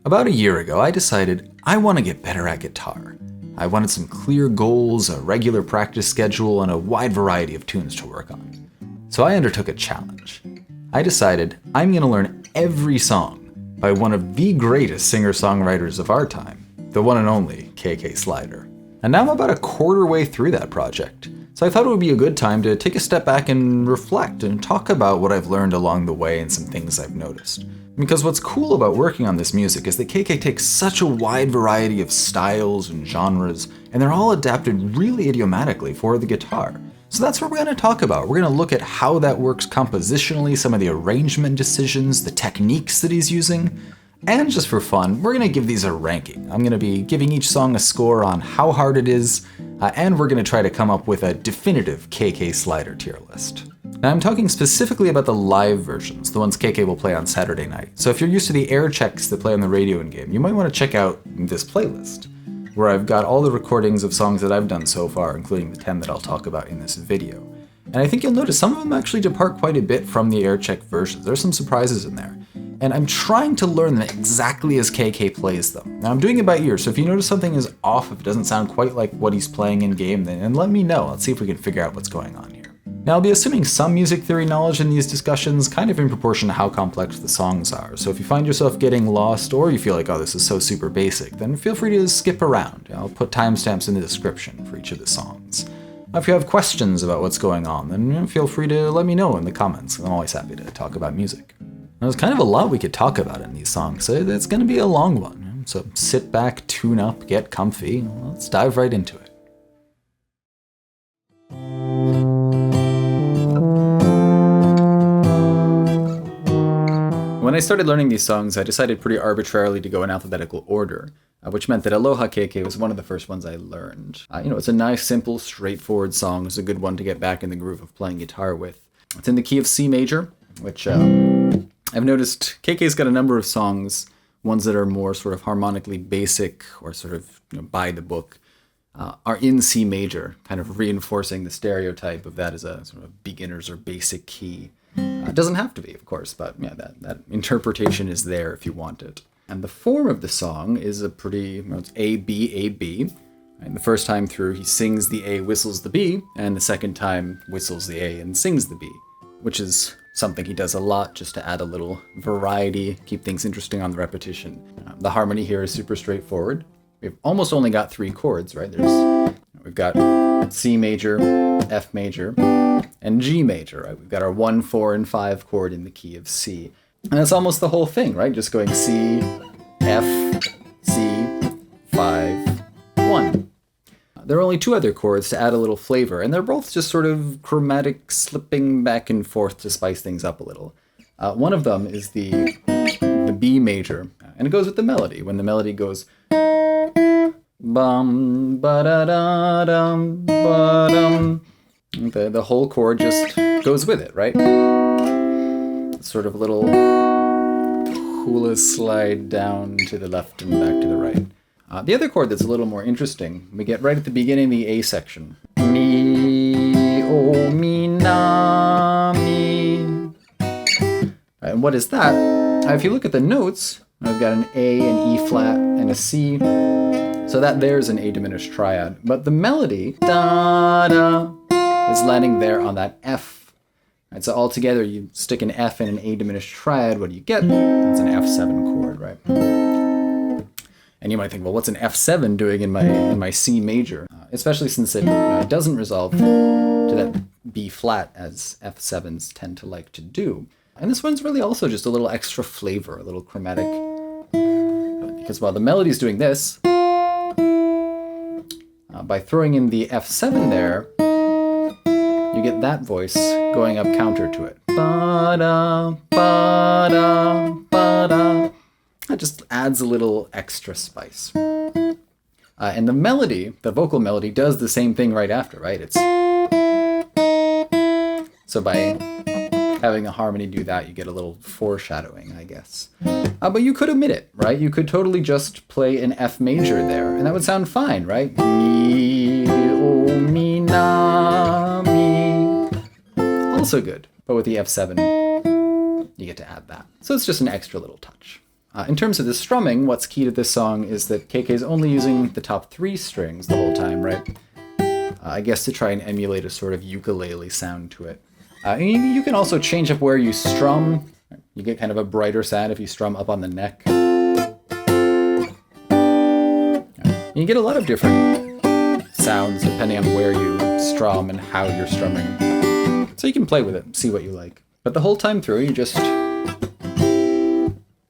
About a year ago, I decided I want to get better at guitar. I wanted some clear goals, a regular practice schedule, and a wide variety of tunes to work on. So I undertook a challenge. I decided I'm going to learn every song by one of the greatest singer-songwriters of our time, the one and only K.K. Slider. And now I'm about a quarter way through that project, so I thought it would be a good time to take a step back and reflect and talk about what I've learned along the way and some things I've noticed. Because what's cool about working on this music is that K.K. takes such a wide variety of styles and genres, and they're all adapted really idiomatically for the guitar. So that's what we're going to talk about. We're going to look at how that works compositionally, some of the arrangement decisions, the techniques that he's using, and just for fun, we're going to give these a ranking. I'm going to be giving each song a score on how hard it is, and we're going to try to come up with a definitive K.K. Slider tier list. Now I'm talking specifically about the live versions, the ones K.K. will play on Saturday night. So if you're used to the air checks that play on the radio in-game, you might want to check out this playlist, where I've got all the recordings of songs that I've done so far, including the 10 that I'll talk about in this video. And I think you'll notice some of them actually depart quite a bit from the air check versions. There's some surprises in there. And I'm trying to learn them exactly as K.K. plays them. Now I'm doing it by ear, so if you notice something is off, if it doesn't sound quite like what he's playing in-game, then let me know. Let's see if we can figure out what's going on here. Now I'll be assuming some music theory knowledge in these discussions, kind of in proportion to how complex the songs are. So if you find yourself getting lost, or you feel like, oh, this is so super basic, then feel free to skip around. I'll put timestamps in the description for each of the songs. If you have questions about what's going on, then feel free to let me know in the comments. I'm always happy to talk about music. There's kind of a lot we could talk about in these songs, so it's going to be a long one. So sit back, tune up, get comfy, let's dive right into it. When I started learning these songs, I decided pretty arbitrarily to go in alphabetical order, which meant that Aloha K.K. was one of the first ones I learned. It's a nice, simple, straightforward song. It's a good one to get back in the groove of playing guitar with. It's in the key of C major, which I've noticed K.K.'s got a number of songs, ones that are more sort of harmonically basic or sort of by the book, are in C major, kind of reinforcing the stereotype of that as a sort of beginner's or basic key. It doesn't have to be, of course, but yeah, that interpretation is there if you want it. And the form of the song is it's A, B, A, B. And the first time through, he sings the A, whistles the B, and the second time whistles the A and sings the B, which is something he does a lot just to add a little variety, keep things interesting on the repetition. The harmony here is super straightforward. We've almost only got 3 chords, right? We've got C major, F major, and G major, right? We've got our 1, 4, and 5 chord in the key of C. And that's almost the whole thing, right? Just going C, F, C, 5, 1. There are only 2 other chords to add a little flavor, and they're both just sort of chromatic slipping back and forth to spice things up a little. One of them is the B major, and it goes with the melody. When the melody goes bum ba da da dum ba dum, the whole chord just goes with it, right? Sort of a little hula slide down to the left and back to the right. The other chord that's a little more interesting, we get right at the beginning of the A section. Mi, o, mi, na, mi. And what is that? If you look at the notes, I've got an A, an E flat, and a C. So that there's an A diminished triad. But the melody, da, da, is landing there on that F. Right, so all together, you stick an F in an A diminished triad, what do you get? It's an F7 chord, right? And you might think, well, what's an F7 doing in my C major? Especially since it doesn't resolve to that B flat as F7s tend to like to do. And this one's really also just a little extra flavor, a little chromatic. Because while the melody's doing this, by throwing in the F7 there, you get that voice going up counter to it. Ba-da, ba-da, ba-da. That just adds a little extra spice. And the melody, the vocal melody, does the same thing right after, right? So by having the harmony do that, you get a little foreshadowing, I guess. But you could omit it, right? You could totally just play an F major there, and that would sound fine, right? Mi, o, mi, na, mi. Also good, but with the F7, you get to add that. So it's just an extra little touch. In terms of the strumming, what's key to this song is that KK is only using the top 3 strings the whole time, right? I guess to try and emulate a sort of ukulele sound to it. You can also change up where you strum. You get kind of a brighter sound if you strum up on the neck. You get a lot of different sounds depending on where you strum and how you're strumming. So you can play with it and see what you like. But the whole time through, you just...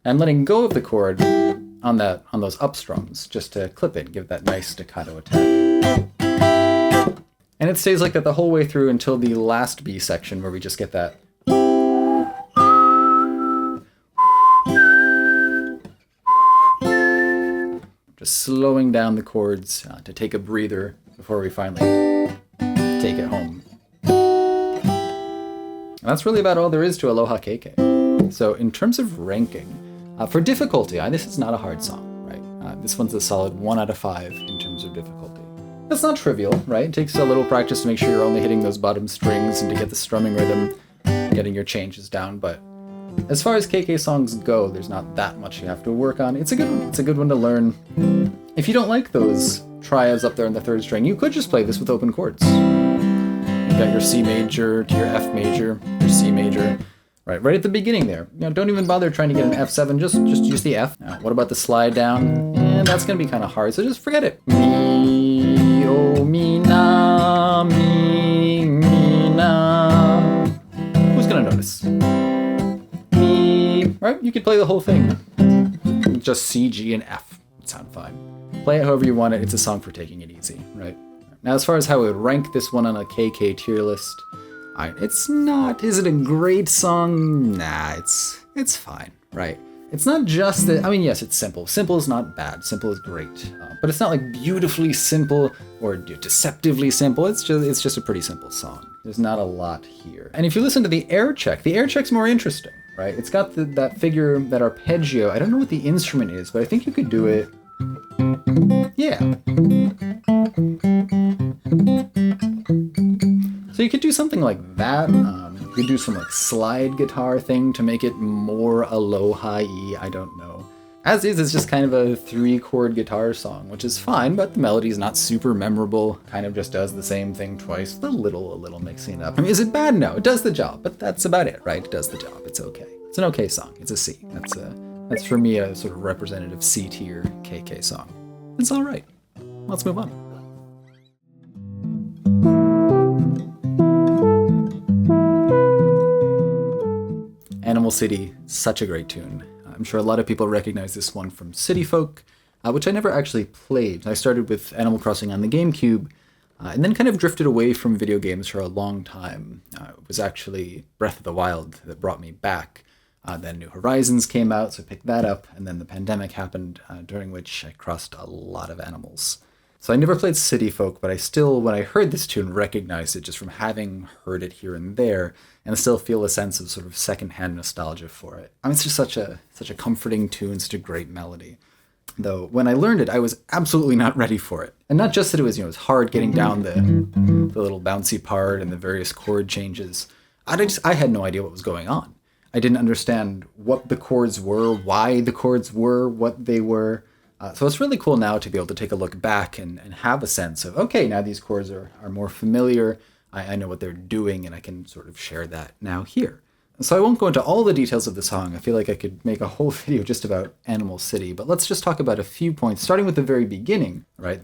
I'm letting go of the chord on those up strums just to clip it, give that nice staccato attack. And it stays like that the whole way through until the last B section where we just get that. Just slowing down the chords to take a breather before we finally take it home. And that's really about all there is to Aloha K.K. So in terms of ranking, for difficulty, this is not a hard song, right? This one's a solid 1 out of 5 in terms of difficulty. That's not trivial, right? It takes a little practice to make sure you're only hitting those bottom strings and to get the strumming rhythm, getting your changes down. But as far as KK songs go, there's not that much you have to work on. It's a good one. It's a good one to learn. If you don't like those triads up there on the 3rd string, you could just play this with open chords. You've got your C major to your F major, your C major. Right at the beginning there. Don't even bother trying to get an F7, just use the F. Now, what about the slide down? And that's gonna be kind of hard, so just forget it. Mi, oh, mi, na, Who's gonna notice? Mi, right? You could play the whole thing. Just C, G, and F would sound fine. Play it however you want it. It's a song for taking it easy, right? Now, as far as how I would rank this one on a KK tier list, it's not. Is it a great song? Nah, it's fine, right? It's not just that. I mean, yes, it's simple. Simple is not bad. Simple is great, but it's not like beautifully simple or deceptively simple. It's just a pretty simple song. There's not a lot here. And if you listen to the air check's more interesting, right? It's got that figure, that arpeggio. I don't know what the instrument is, but I think you could do it. Yeah. So you could do something like that. You could do some like slide guitar thing to make it more aloha-y, I don't know. As is, it's just kind of a 3-chord guitar song, which is fine, but the melody's not super memorable. Kind of just does the same thing twice, a little mixing it up. I mean, is it bad? No, it does the job, but that's about it, right? It does the job, it's okay. It's an okay song, it's a C. That's for me a sort of representative C-tier KK song. It's all right. Let's move on. Animal City, such a great tune. I'm sure a lot of people recognize this one from City Folk, which I never actually played. I started with Animal Crossing on the GameCube, and then kind of drifted away from video games for a long time. It was actually Breath of the Wild that brought me back. Then New Horizons came out, so I picked that up, and then the pandemic happened, during which I crossed a lot of animals. So I never played City Folk, but I still, when I heard this tune, recognized it just from having heard it here and there, and still feel a sense of sort of secondhand nostalgia for it. I mean, it's just such a comforting tune, such a great melody. Though when I learned it, I was absolutely not ready for it. And not just that it was, it was hard getting down the little bouncy part and the various chord changes. I had no idea what was going on. I didn't understand what the chords were, why the chords were what they were. So it's really cool now to be able to take a look back and have a sense of, okay, now these chords are more familiar. I know what they're doing, and I can sort of share that now here. So I won't go into all the details of the song. I feel like I could make a whole video just about Animal City, but let's just talk about a few points, starting with the very beginning, right?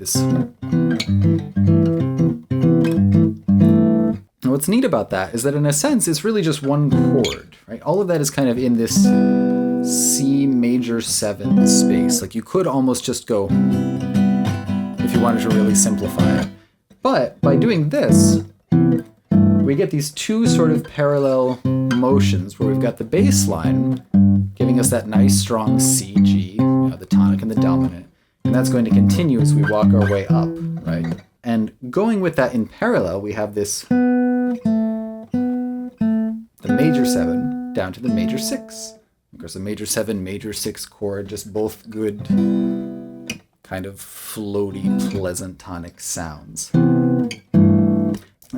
What's neat about that is that in a sense, it's really just one chord, right? All of that is kind of in this C major 7 space. Like you could almost just go, if you wanted to really simplify it. But by doing this, we get these two sort of parallel motions where we've got the bass line giving us that nice strong C, G, the tonic and the dominant. And that's going to continue as we walk our way up, right? And going with that in parallel, we have this, the major 7 down to the major 6. Of course, the major 7, major 6 chord, just both good kind of floaty, pleasant tonic sounds.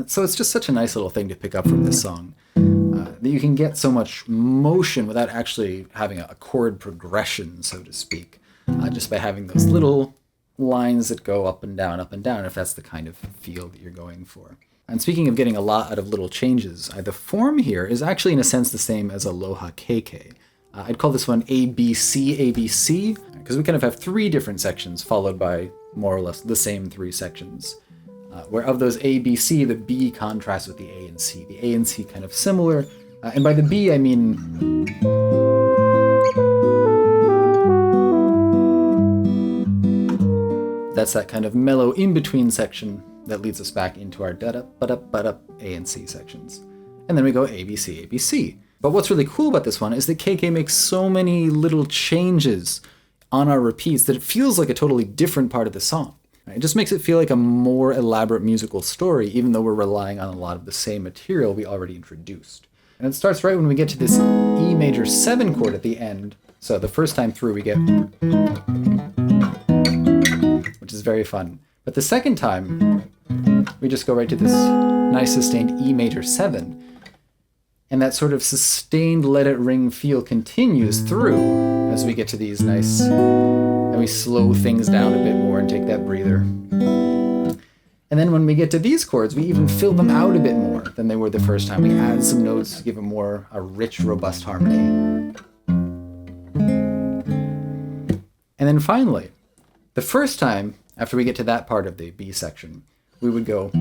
So it's just such a nice little thing to pick up from this song. that you can get so much motion without actually having a chord progression, so to speak, just by having those little lines that go up and down, if that's the kind of feel that you're going for. And speaking of getting a lot out of little changes, the form here is actually in a sense the same as Aloha K.K. I'd call this one ABC, ABC, because we kind of have 3 different sections followed by more or less the same 3 sections. Where of those A, B, C, the B contrasts with the A and C. The A and C kind of similar, and by the B I mean that's that kind of mellow in-between section that leads us back into our da-da, ba-da, ba-da, A and C sections. And then we go A, B, C, A, B, C. But what's really cool about this one is that KK makes so many little changes on our repeats that it feels like a totally different part of the song. It just makes it feel like a more elaborate musical story, even though we're relying on a lot of the same material we already introduced. And it starts right when we get to this E major 7 chord at the end. So the first time through we get, which is very fun. But the second time, we just go right to this nice sustained E major 7. And that sort of sustained let it ring feel continues through as we get to these nice, and we slow things down a bit more and take that breather. And then when we get to these chords, we even fill them out a bit more than they were the first time. We add some notes to give them more a rich, robust harmony. And then finally, the first time, after we get to that part of the B section, we would go,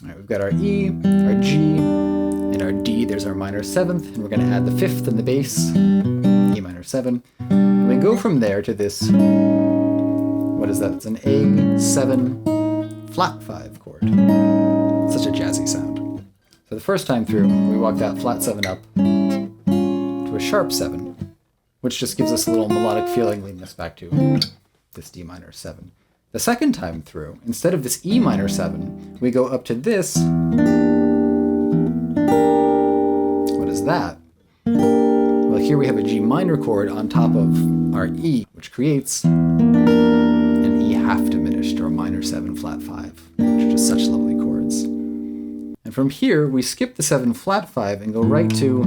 all right, we've got our E, our G, and our D. There's our minor 7th, and we're going to add the 5th in the bass, E minor 7. And we go from there to this, what is that? It's an A7 flat 5 chord. Such a jazzy sound. So the first time through, we walk that flat 7 up to a sharp 7, which just gives us a little melodic feeling leading us back to this D minor 7. The second time through, instead of this E minor 7, we go up to this. What is that? Well, here we have a G minor chord on top of our E, which creates an E half diminished, or a minor 7 flat 5, which are just such lovely chords. And from here, we skip the 7 flat 5 and go right to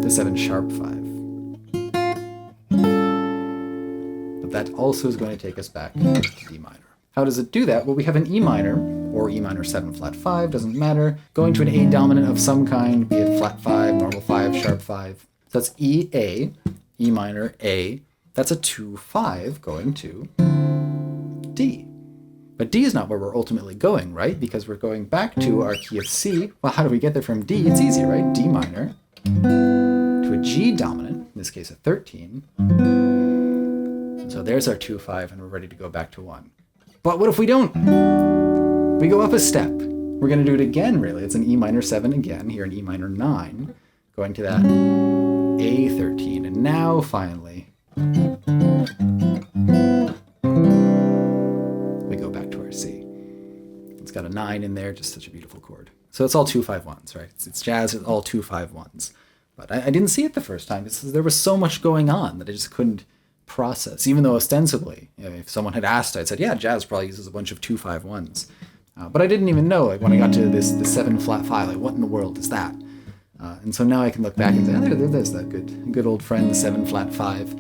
the 7 sharp 5. That also is going to take us back to D minor. How does it do that? Well, we have an E minor, or E minor 7 flat 5, doesn't matter, going to an A dominant of some kind, be it flat 5, normal 5, sharp 5. So that's E, A, E minor, A. That's a 2-5 going to D. But D is not where we're ultimately going, right? Because we're going back to our key of C. Well, how do we get there from D? It's easy, right? D minor to a G dominant, in this case a 13. So there's our 2-5, and we're ready to go back to 1. But what if we don't? We go up a step. We're going to do it again, really. It's an E minor 7 again, here an E minor 9, going to that A13. And now, finally, we go back to our C. It's got a 9 in there, just such a beautiful chord. So it's all 2-5-1s, right? It's jazz, it's all 2-5-1s. But I didn't see it the first time. There was so much going on that I just couldn't process, even though ostensibly, if someone had asked, I'd said, yeah, jazz probably uses a bunch of 2-5-1s. But I didn't even know, like when I got to the 7 flat 5, like what in the world is that? And so now I can look back and say, oh, there's that good old friend, the 7 flat 5.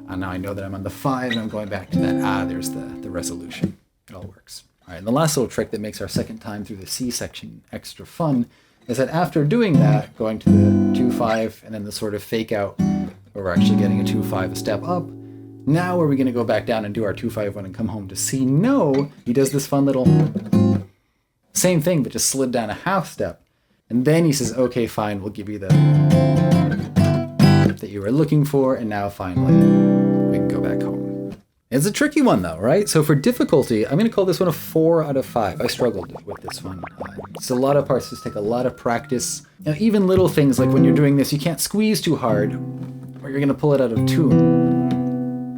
And now I know that I'm on the 5 and I'm going back to that, there's the resolution. It all works. All right, and the last little trick that makes our second time through the C section extra fun is that after doing that, going to the 2-5 and then the sort of fake out where we're actually getting a 2-5 a step up, now are we going to go back down and do our 2-5-1 and come home to C? No, he does this fun little same thing, but just slid down a half step. And then he says, okay, fine, we'll give you the that you were looking for, and now finally we can go back home. It's a tricky one though, right? So for difficulty, I'm going to call this one a 4 out of 5. I struggled with this one. It's a lot of parts, just take a lot of practice. Now, even little things like when you're doing this, you can't squeeze too hard or you're going to pull it out of tune.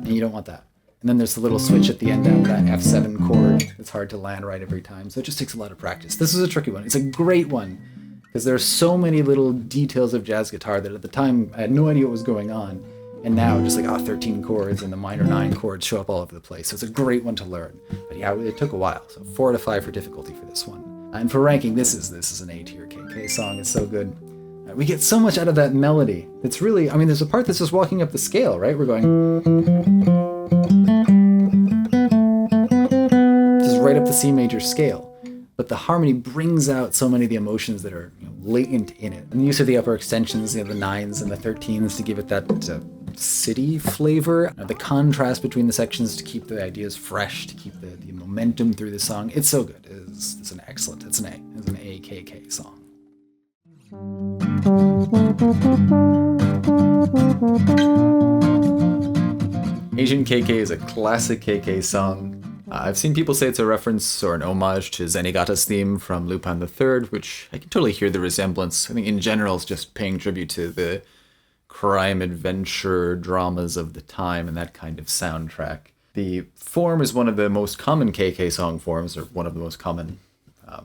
And you don't want that. And then there's the little switch at the end down to that F7 chord. It's hard to land right every time. So it just takes a lot of practice. This is a tricky one. It's a great one because there are so many little details of jazz guitar that at the time I had no idea what was going on. And now just like, 13 chords and the minor 9 chords show up all over the place. So it's a great one to learn. But yeah, it took a while. So 4 out of 5 for difficulty for this one. And for ranking, this is an A tier KK song. It's so good. We get so much out of that melody. It's really, I mean, there's a part that's just walking up the scale, right? We're going just right up the C major scale. But the harmony brings out so many of the emotions that are latent in it. And the use of the upper extensions, the 9s and the 13s to give it that city flavor. The contrast between the sections to keep the ideas fresh, to keep the momentum through the song. It's so good. It's an excellent, it's an A. It's an AKK song. Asian KK is a classic KK song. I've seen people say it's a reference or an homage to Zenigata's theme from Lupin III, which I can totally hear the resemblance. I think in general it's just paying tribute to the crime adventure dramas of the time and that kind of soundtrack. The form is one of the most common KK song forms, or one of the most common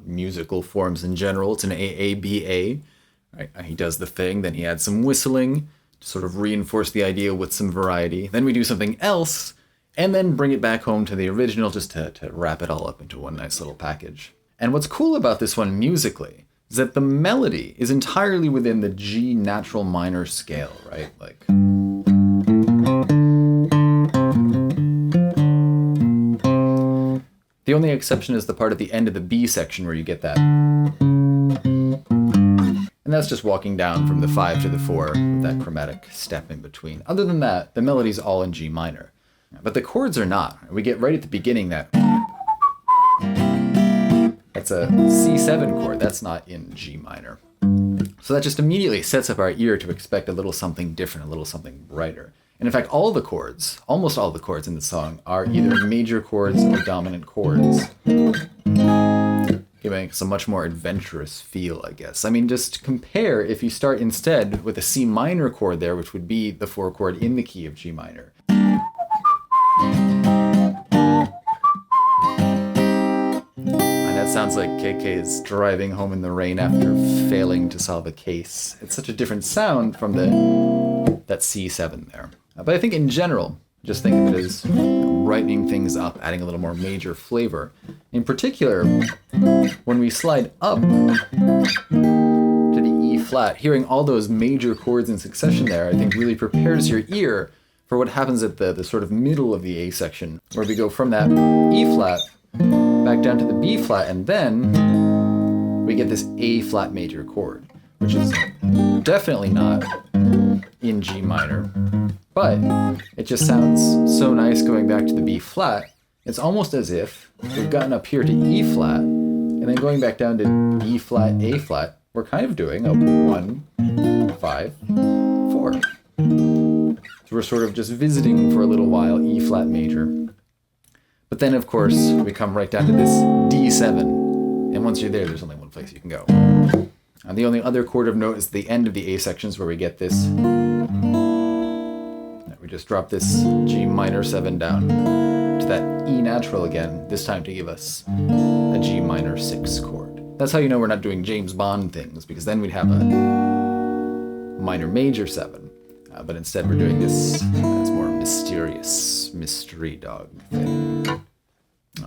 musical forms in general. It's an AABA. Right? He does the thing, then he adds some whistling to sort of reinforce the idea with some variety. Then we do something else, and then bring it back home to the original just to wrap it all up into one nice little package. And what's cool about this one musically is that the melody is entirely within the G natural minor scale, right? Like... The only exception is the part at the end of the B section where you get that. And that's just walking down from the 5 to the 4 with that chromatic step in between. Other than that, the melody's all in G minor. But the chords are not. We get right at the beginning that... That's a C7 chord. That's not in G minor. So that just immediately sets up our ear to expect a little something different, a little something brighter. And in fact, all the chords, almost all the chords in the song, are either major chords or dominant chords. Giving us a much more adventurous feel, I guess. I mean, just compare if you start instead with a C minor chord there, which would be the 4 chord in the key of G minor. And that sounds like KK is driving home in the rain after failing to solve a case. It's such a different sound from that C7 there. But I think in general, just think of it as brightening things up, adding a little more major flavor. In particular, when we slide up to the E flat, hearing all those major chords in succession there, I think really prepares your ear for what happens at the sort of middle of the A section, where we go from that E flat back down to the B flat, and then we get this A flat major chord, which is definitely not in G minor, but it just sounds so nice going back to the B flat. It's almost as if we've gotten up here to E flat, and then going back down to B flat, A flat, we're kind of doing a 1, 5, 4. So we're sort of just visiting for a little while, E flat major. But then, of course, we come right down to this D7, and once you're there, there's only one place you can go. And the only other chord of note is the end of the A sections where we get this. We just drop this G minor 7 down to that E natural again, this time to give us a G minor 6 chord. That's how you know we're not doing James Bond things, because then we'd have a minor major 7. But instead we're doing this more mysterious mystery dog thing.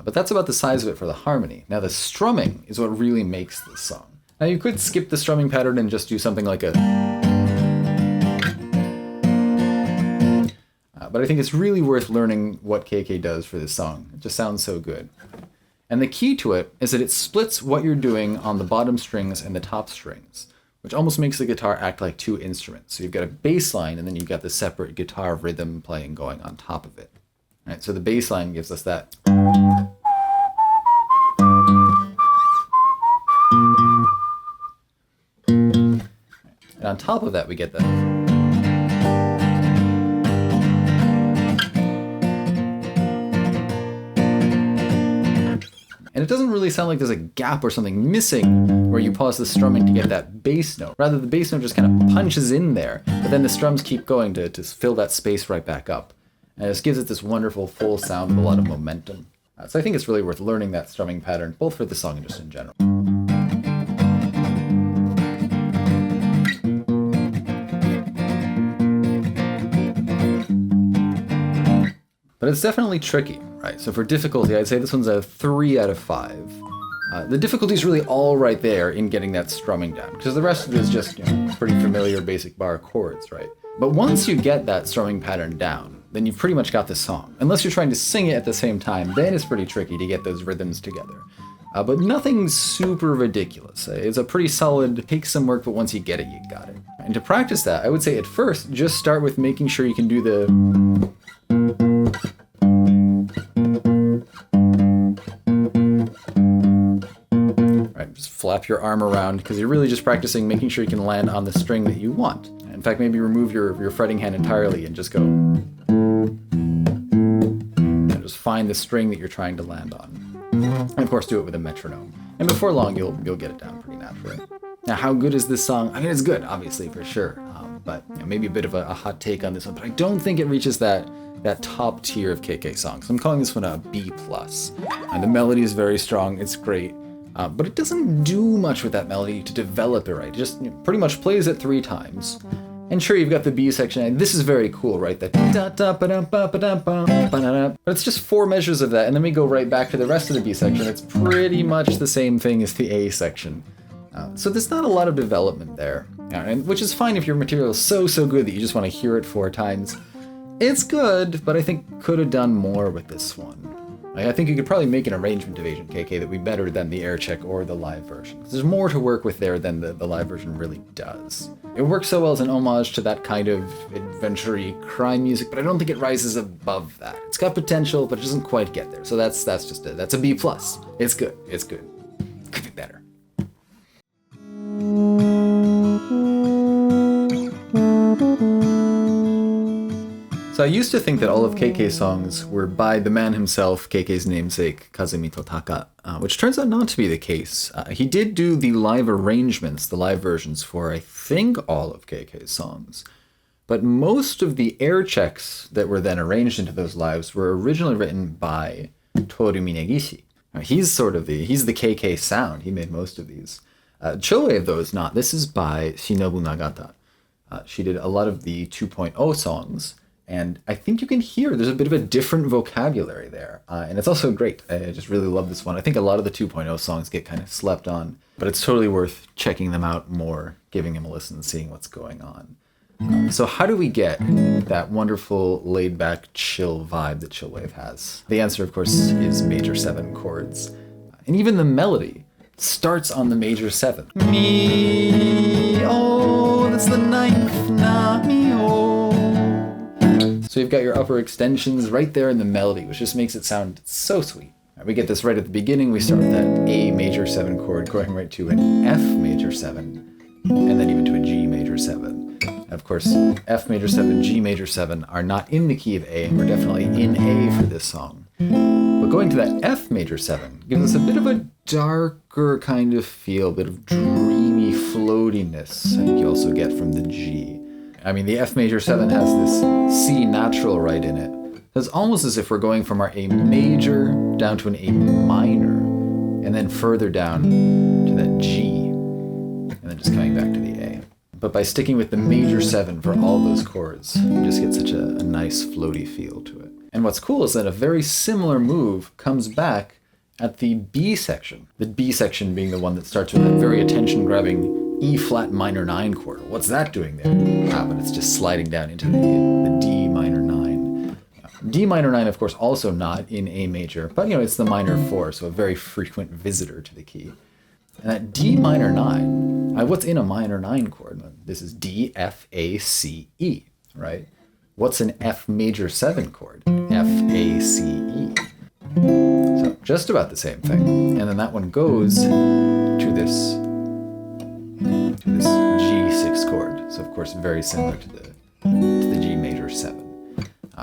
But that's about the size of it for the harmony. Now the strumming is what really makes this song. Now you could skip the strumming pattern and just do something like a... but I think it's really worth learning what KK does for this song. It just sounds so good. And the key to it is that it splits what you're doing on the bottom strings and the top strings, which almost makes the guitar act like 2 instruments. So you've got a bass line, and then you've got the separate guitar rhythm playing going on top of it. All right, so the bass line gives us that. And on top of that, we get that. And it doesn't really sound like there's a gap or something missing where you pause the strumming to get that bass note. Rather, the bass note just kind of punches in there, but then the strums keep going to fill that space right back up. And it just gives it this wonderful full sound with a lot of momentum. So I think it's really worth learning that strumming pattern, both for the song and just in general. But it's definitely tricky, right? So for difficulty, I'd say this one's a 3 out of 5. The difficulty is really all right there in getting that strumming down, because the rest of it is just pretty familiar basic bar chords, right? But once you get that strumming pattern down, then you've pretty much got the song. Unless you're trying to sing it at the same time, then it's pretty tricky to get those rhythms together. But nothing super ridiculous. It's a pretty solid, takes some work, but once you get it, you got it. And to practice that, I would say at first, just start with making sure you can do the... Just flap your arm around, because you're really just practicing making sure you can land on the string that you want. In fact, maybe remove your fretting hand entirely and just go... and just find the string that you're trying to land on. And of course, do it with a metronome. And before long, you'll get it down pretty naturally. Now, how good is this song? I mean, it's good, obviously, for sure. But maybe a bit of a hot take on this one. But I don't think it reaches that top tier of KK songs. I'm calling this one a B+. And the melody is very strong. It's great. But it doesn't do much with that melody to develop it right. It just pretty much plays it 3 times. And sure, you've got the B section, and this is very cool, right? That but it's just 4 measures of that, and then we go right back to the rest of the B section. It's pretty much the same thing as the A section. So there's not a lot of development there, and which is fine if your material is so good that you just want to hear it 4 times. It's good, but I think could have done more with this one. I think you could probably make an arrangement of Asian KK that would be better than the air check or the live version. There's more to work with there than the live version really does. It works so well as an homage to that kind of adventure-y crime music, but I don't think it rises above that. It's got potential, but it doesn't quite get there. So that's just it. That's a B+. It's good. It's good. Could be better. So I used to think that all of KK's songs were by the man himself, KK's namesake, Kazumi Totaka, which turns out not to be the case. He did do the live arrangements, the live versions for, I think, all of KK's songs. But most of the air checks that were then arranged into those lives were originally written by Toru Minegishi. He's the KK sound. He made most of these. Chillwave, though, is not. This is by Shinobu Nagata. She did a lot of the 2.0 songs. And I think you can hear there's a bit of a different vocabulary there. And it's also great. I just really love this one. I think a lot of the 2.0 songs get kind of slept on, but it's totally worth checking them out more, giving them a listen, seeing what's going on. So how do we get that wonderful laid-back chill vibe that Chillwave has? The answer, of course, is major 7 chords. And even the melody starts on the major 7. Mi, oh, that's the 9th, na, mi, oh. So you've got your upper extensions right there in the melody, which just makes it sound so sweet. We get this right at the beginning. We start with that A major 7 chord going right to an F major 7, and then even to a G major 7. And of course, F major 7, G major 7 are not in the key of A, and we're definitely in A for this song. But going to that F major 7 gives us a bit of a darker kind of feel, a bit of dreamy floatiness I think you also get from the G. I mean, the F major 7 has this C natural right in it. It's almost as if we're going from our A major down to an A minor, and then further down to that G, and then just coming back to the A. But by sticking with the major 7 for all those chords, you just get such a nice floaty feel to it. And what's cool is that a very similar move comes back at the B section. The B section being the one that starts with that very attention-grabbing E flat minor 9 chord. What's that doing there? But it's just sliding down into the D minor 9. D minor 9, of course, also not in A major, but it's the minor 4, so a very frequent visitor to the key. And that D minor 9, what's in a minor 9 chord? This is D, F, A, C, E, right? What's an F major 7 chord? F, A, C, E. So just about the same thing. And then that one goes to this G6 chord. So of course very similar to the G major 7.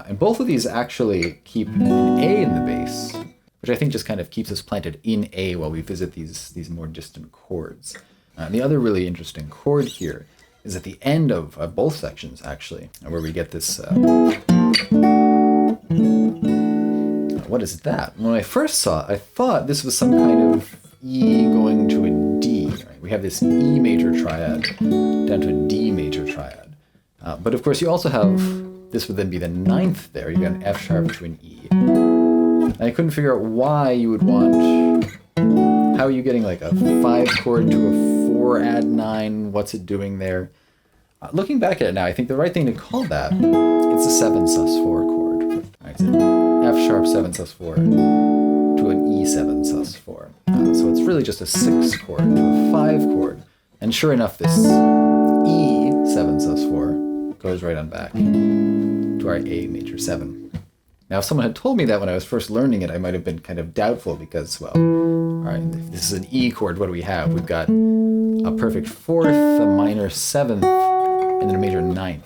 And both of these actually keep an A in the bass, which I think just kind of keeps us planted in A while we visit these more distant chords. And the other really interesting chord here is at the end of both sections, actually, where we get this... what is that? When I first saw it, I thought this was some kind of E going to a D. Right? We have this E major triad down to a D major triad. But of course you also have, this would then be the 9th there. You've got an F sharp to an E. And I couldn't figure out why you would want, How are you getting like a 5 chord to a 4 add 9? What's it doing there? Looking back at it now, I think the right thing to call that, it's a 7 sus4 chord. Right, so F sharp 7 sus4 to an E7 sus4. So it's really just a 6 chord to a 5 chord. And sure enough, this E7 sus4 goes right on back to our A major 7. Now, if someone had told me that when I was first learning it, I might have been kind of doubtful because, well, all right, if this is an E chord, what do we have? We've got a perfect 4th, a minor 7th, and then a major 9th.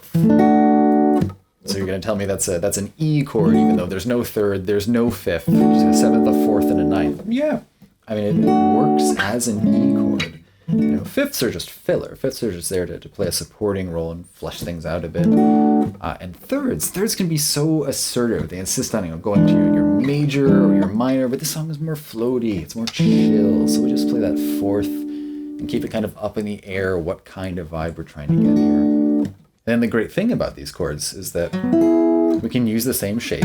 So you're going to tell me that's an E chord, even though there's no 3rd, there's no 5th, just a 7th, a 4th, and a 9th. Yeah, I mean, it works as an E chord. You know, 5ths are just filler. 5ths are just there to play a supporting role and flesh things out a bit. And thirds can be so assertive. They insist on going to your major or your minor, but this song is more floaty. It's more chill. So we just play that 4th and keep it kind of up in the air, what kind of vibe we're trying to get here. Then the great thing about these chords is that we can use the same shape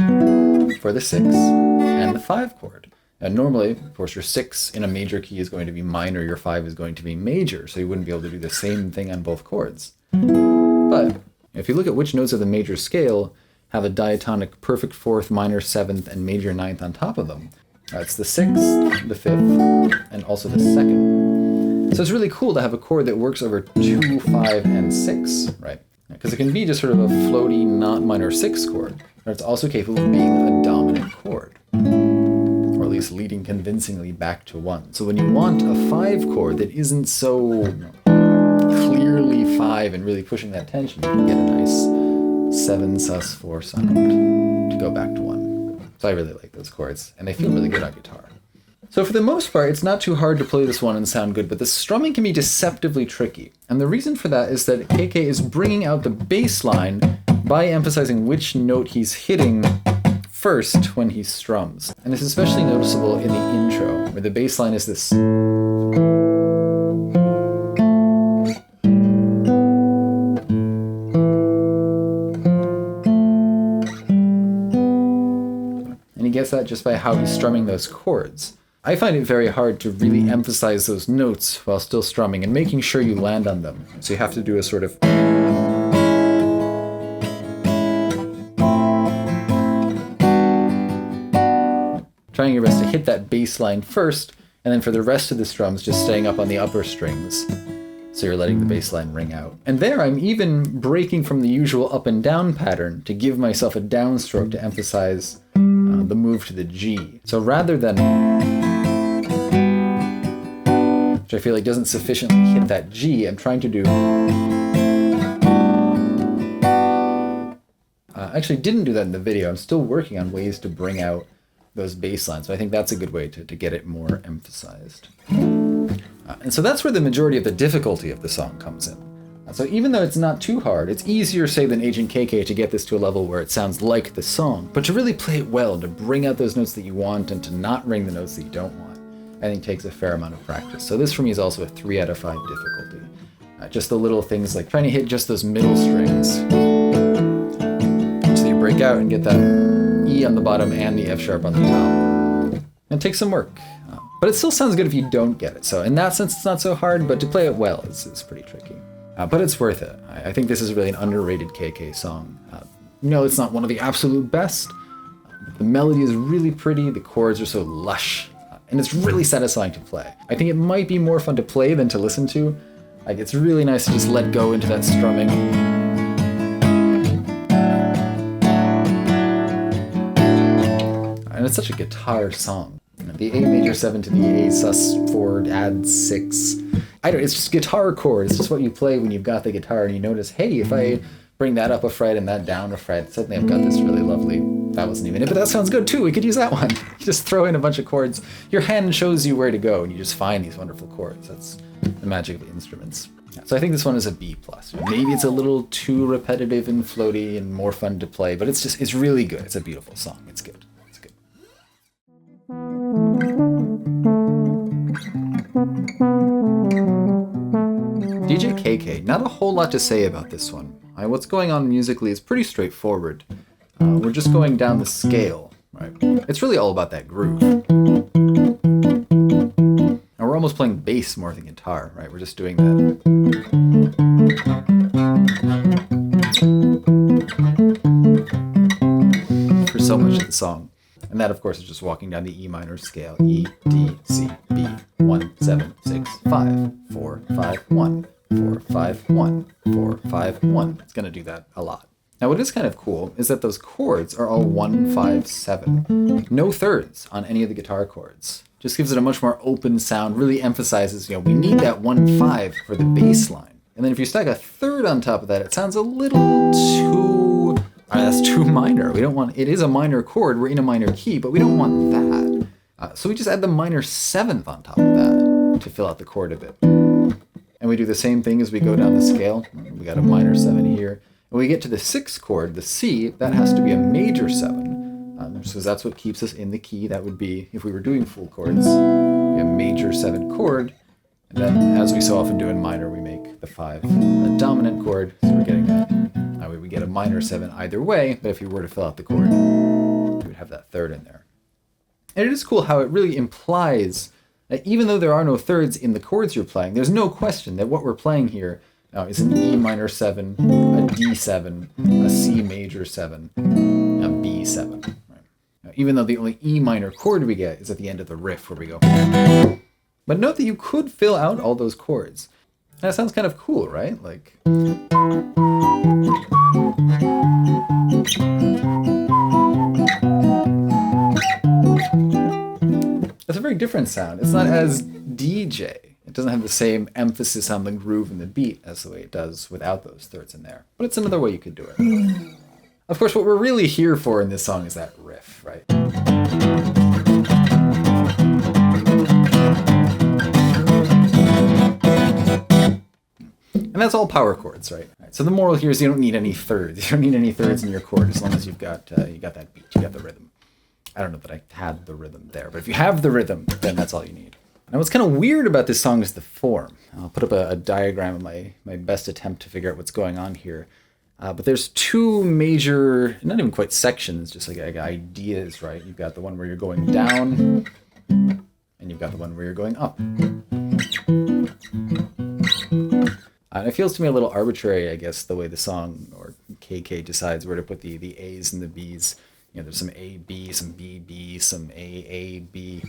for the 6 and the 5 chord. And normally, of course, your 6 in a major key is going to be minor, your 5 is going to be major, so you wouldn't be able to do the same thing on both chords. But if you look at which notes of the major scale have a diatonic perfect 4th, minor 7th, and major 9th on top of them, it's the 6th, the 5th, and also the 2nd. So it's really cool to have a chord that works over 2, 5, and 6, right? Because it can be just sort of a floaty, not minor 6 chord, but it's also capable of being a dominant chord, or at least leading convincingly back to 1. So when you want a 5 chord that isn't so clearly 5 and really pushing that tension, you can get a nice 7 sus4 sound to go back to 1. So I really like those chords, and they feel really good on guitar. So for the most part, it's not too hard to play this one and sound good, but the strumming can be deceptively tricky. And the reason for that is that KK is bringing out the bass line by emphasizing which note he's hitting first when he strums. And it's especially noticeable in the intro, where the bass line is this. And he gets that just by how he's strumming those chords. I find it very hard to really emphasize those notes while still strumming and making sure you land on them. So you have to do a sort of trying your best to hit that bass line first, and then for the rest of the strums just staying up on the upper strings. So you're letting the bass line ring out. And there I'm even breaking from the usual up and down pattern to give myself a downstroke to emphasize the move to the G. So rather than, which I feel like doesn't sufficiently hit that G, I'm trying to do, actually didn't do that in the video. I'm still working on ways to bring out those bass lines, but I think that's a good way to get it more emphasized. And so that's where the majority of the difficulty of the song comes in. So even though it's not too hard, it's easier, say, than Agent KK to get this to a level where it sounds like the song, but to really play it well and to bring out those notes that you want and to not ring the notes that you don't want, I think takes a fair amount of practice. So this for me is also a 3 out of 5 difficulty. Just the little things like trying to hit just those middle strings so you break out and get that E on the bottom and the F sharp on the top. It takes some work, but it still sounds good if you don't get it. So in that sense, it's not so hard, but to play it well is pretty tricky. But it's worth it. I think this is really an underrated KK song. No, it's not one of the absolute best. The melody is really pretty, the chords are so lush, and it's really satisfying to play. I think it might be more fun to play than to listen to. Like, it's really nice to just let go into that strumming. And it's such a guitar song. The A major 7 to the A sus4 add 6. It's just guitar chords. It's just what you play when you've got the guitar and you notice, hey, if I bring that up a fret and that down a fret, suddenly I've got this really lovely, that wasn't even it, but that sounds good too. We could use that one. You just throw in a bunch of chords. Your hand shows you where to go and you just find these wonderful chords. That's the magic of instruments. So I think this one is a B+. Maybe it's a little too repetitive and floaty and more fun to play, but it's really good. It's a beautiful song. It's good. It's good. DJ KK, not a whole lot to say about this one. What's going on musically is pretty straightforward. We're just going down the scale, right? It's really all about that groove. And we're almost playing bass more than guitar, right? We're just doing that. For so much of the song. And that, of course, is just walking down the E minor scale. E, D, C, B, 1, 7, 6, 5, 4, 5, 1, 4, 5, 1, 4, 5, 1. It's going to do that a lot. Now, what is kind of cool is that those chords are all 1, 5, 7. No thirds on any of the guitar chords. Just gives it a much more open sound, really emphasizes, we need that 1, 5 for the bass line. And then if you stack a third on top of that, it sounds a little too... that's too minor. We don't want... It is a minor chord. We're in a minor key, but we don't want that. So we just add the minor 7th on top of that to fill out the chord a bit. And we do the same thing as we go down the scale. We got a minor 7 here. When we get to the 6th chord, the C, that has to be a major 7. So that's what keeps us in the key. That would be, if we were doing full chords, a major 7 chord. And then, as we so often do in minor, we make the 5 a dominant chord. So we're getting that. That way we get a minor 7 either way, but if you were to fill out the chord, you would have that third in there. And it is cool how it really implies that even though there are no thirds in the chords you're playing, there's no question that what we're playing here is an E minor 7, a D7, a C major 7, a B7. Right? Now, even though the only E minor chord we get is at the end of the riff where we go. But note that you could fill out all those chords. That sounds kind of cool, right? Like... That's a very different sound. It's not as DJ. It doesn't have the same emphasis on the groove and the beat as the way it does without those thirds in there. But it's another way you could do it. Of course, what we're really here for in this song is that riff, right? And that's all power chords, right? So the moral here is you don't need any thirds. You don't need any thirds in your chord as long as you've got that beat, you got the rhythm. I don't know that I had the rhythm there, but if you have the rhythm, then that's all you need. Now, what's kind of weird about this song is the form. I'll put up a diagram of my best attempt to figure out what's going on here. But there's two major, not even quite sections, just like ideas, right? You've got the one where you're going down, and you've got the one where you're going up. And it feels to me a little arbitrary, I guess, the way the song, or KK, decides where to put the A's and the B's. There's some A, B, some B, B, some A, B.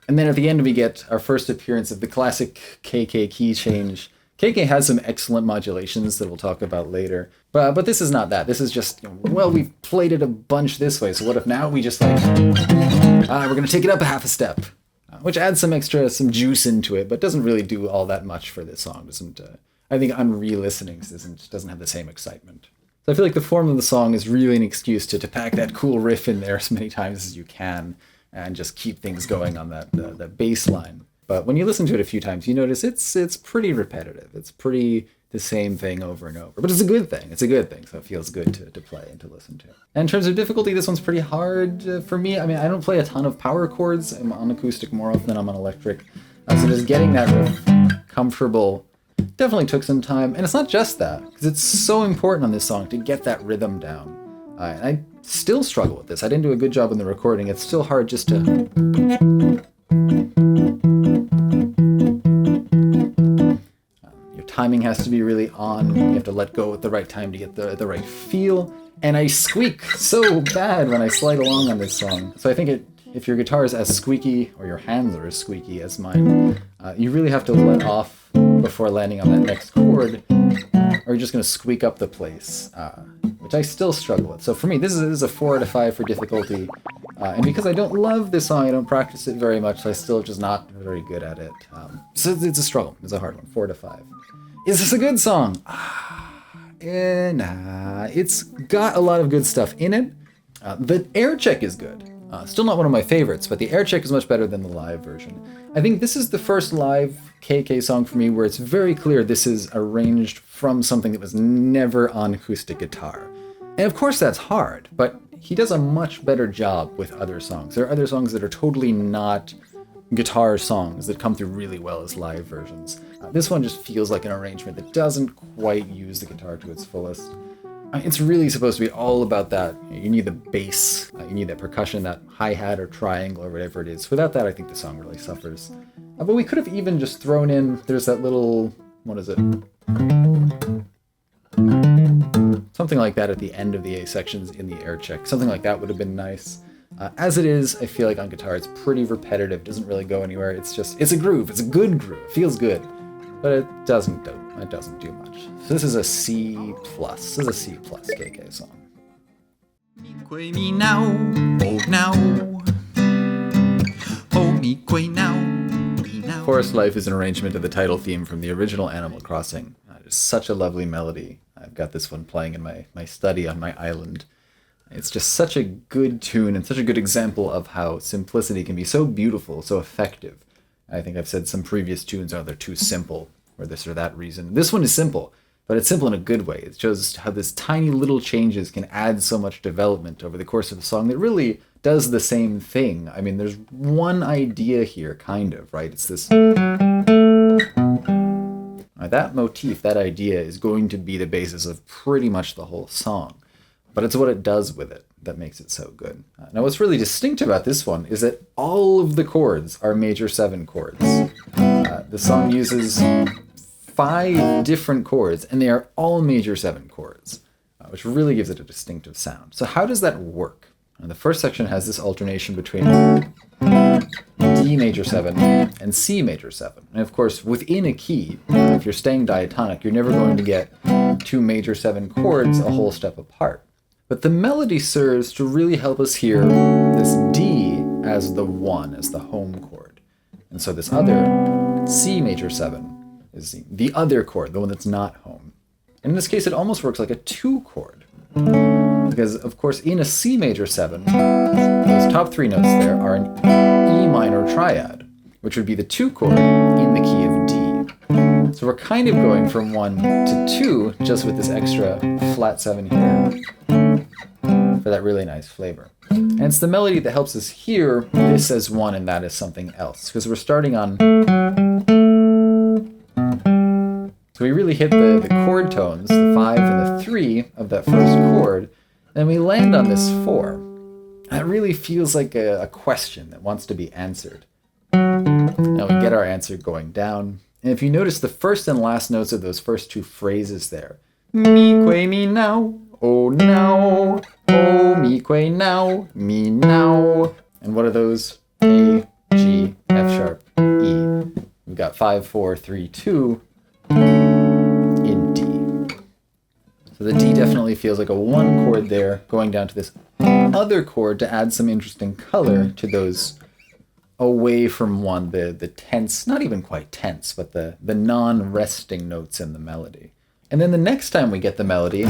And then at the end we get our first appearance of the classic KK key change. KK has some excellent modulations that we'll talk about later. But this is not that. This is just, well, we've played it a bunch this way, so what if now we just we're going to take it up a half a step. Which adds some juice into it, but doesn't really do all that much for this song. I think on re-listenings doesn't have the same excitement. So I feel like the form of the song is really an excuse to pack that cool riff in there as many times as you can and just keep things going on that bass line. But when you listen to it a few times, you notice it's pretty repetitive. It's pretty the same thing over and over. But it's a good thing. It's a good thing, so it feels good to play and to listen to. And in terms of difficulty, this one's pretty hard for me. I mean, I don't play a ton of power chords. I'm on acoustic more often than I'm on electric. So just getting that riff comfortable definitely took some time. And it's not just that, because it's so important on this song to get that rhythm down. And I still struggle with this. I didn't do a good job in the recording. It's still hard just to... Your timing has to be really on. You have to let go at the right time to get the right feel. And I squeak so bad when I slide along on this song. So I think if your guitar is as squeaky, or your hands are as squeaky as mine, you really have to let off before landing on that next chord, or you're just going to squeak up the place, which I still struggle with. So for me, this is a 4 out of 5 for difficulty. And because I don't love this song, I don't practice it very much, so I still just not very good at it. So it's a struggle. It's a hard one. 4 out of 5. Is this a good song? Nah. It's got a lot of good stuff in it. The air check is good. Still not one of my favorites, but the air check is much better than the live version. I think this is the first live KK song for me where it's very clear this is arranged from something that was never on acoustic guitar. And of course that's hard, but he does a much better job with other songs. There are other songs that are totally not guitar songs that come through really well as live versions. This one just feels like an arrangement that doesn't quite use the guitar to its fullest. It's really supposed to be all about that. You need the bass, you need that percussion, that hi-hat or triangle or whatever it is. Without that, I think the song really suffers. But we could have even just thrown in, there's that little, what is it? Something like that at the end of the A sections in the air check. Something like that would have been nice. As it is, I feel like on guitar it's pretty repetitive, doesn't really go anywhere. It's a groove, it's a good groove, it feels good, but it doesn't do much. So this is a C+. This is a C+ K.K song. Forest Life is an arrangement of the title theme from the original Animal Crossing. It is such a lovely melody. I've got this one playing in my study on my island. It's just such a good tune and such a good example of how simplicity can be so beautiful, so effective. I think I've said some previous tunes are they're too simple for this or that reason. This one is simple, but it's simple in a good way. It shows how this tiny little changes can add so much development over the course of a song that really does the same thing. I mean, there's one idea here, kind of, right? It's this... that motif, that idea, is going to be the basis of pretty much the whole song. But it's what it does with it that makes it so good. Now, what's really distinct about this one is that all of the chords are major 7 chords. The song uses 5 different chords, and they are all major 7 chords, which really gives it a distinctive sound. So how does that work? And the first section has this alternation between D major 7 and C major 7. And of course, within a key, if you're staying diatonic, you're never going to get 2 major 7 chords a whole step apart. But the melody serves to really help us hear this D as the 1, as the home chord. And so this other C major 7 is the other chord, the one that's not home. And in this case, it almost works like a 2 chord. Because, of course, in a C major 7, those top 3 notes there are an E minor triad, which would be the 2 chord in the key of D. So we're kind of going from 1 to 2 just with this extra flat 7 here for that really nice flavor. And it's the melody that helps us hear this as 1 and that as something else, because we're starting on... So we really hit the chord tones, the 5 and the 3 of that first chord, and we land on this 4. That really feels like a question that wants to be answered. Now we get our answer going down, and if you notice the first and last notes of those first 2 phrases there, mi que mi now, oh now, oh mi que now, me now. And what are those? A, G, F sharp, E. We've got 5, 4, 3, 2 in D. So the D definitely feels like a 1 chord there, going down to this other chord to add some interesting color to those away from 1, the tense, not even quite tense, but the non-resting notes in the melody. And then the next time we get the melody,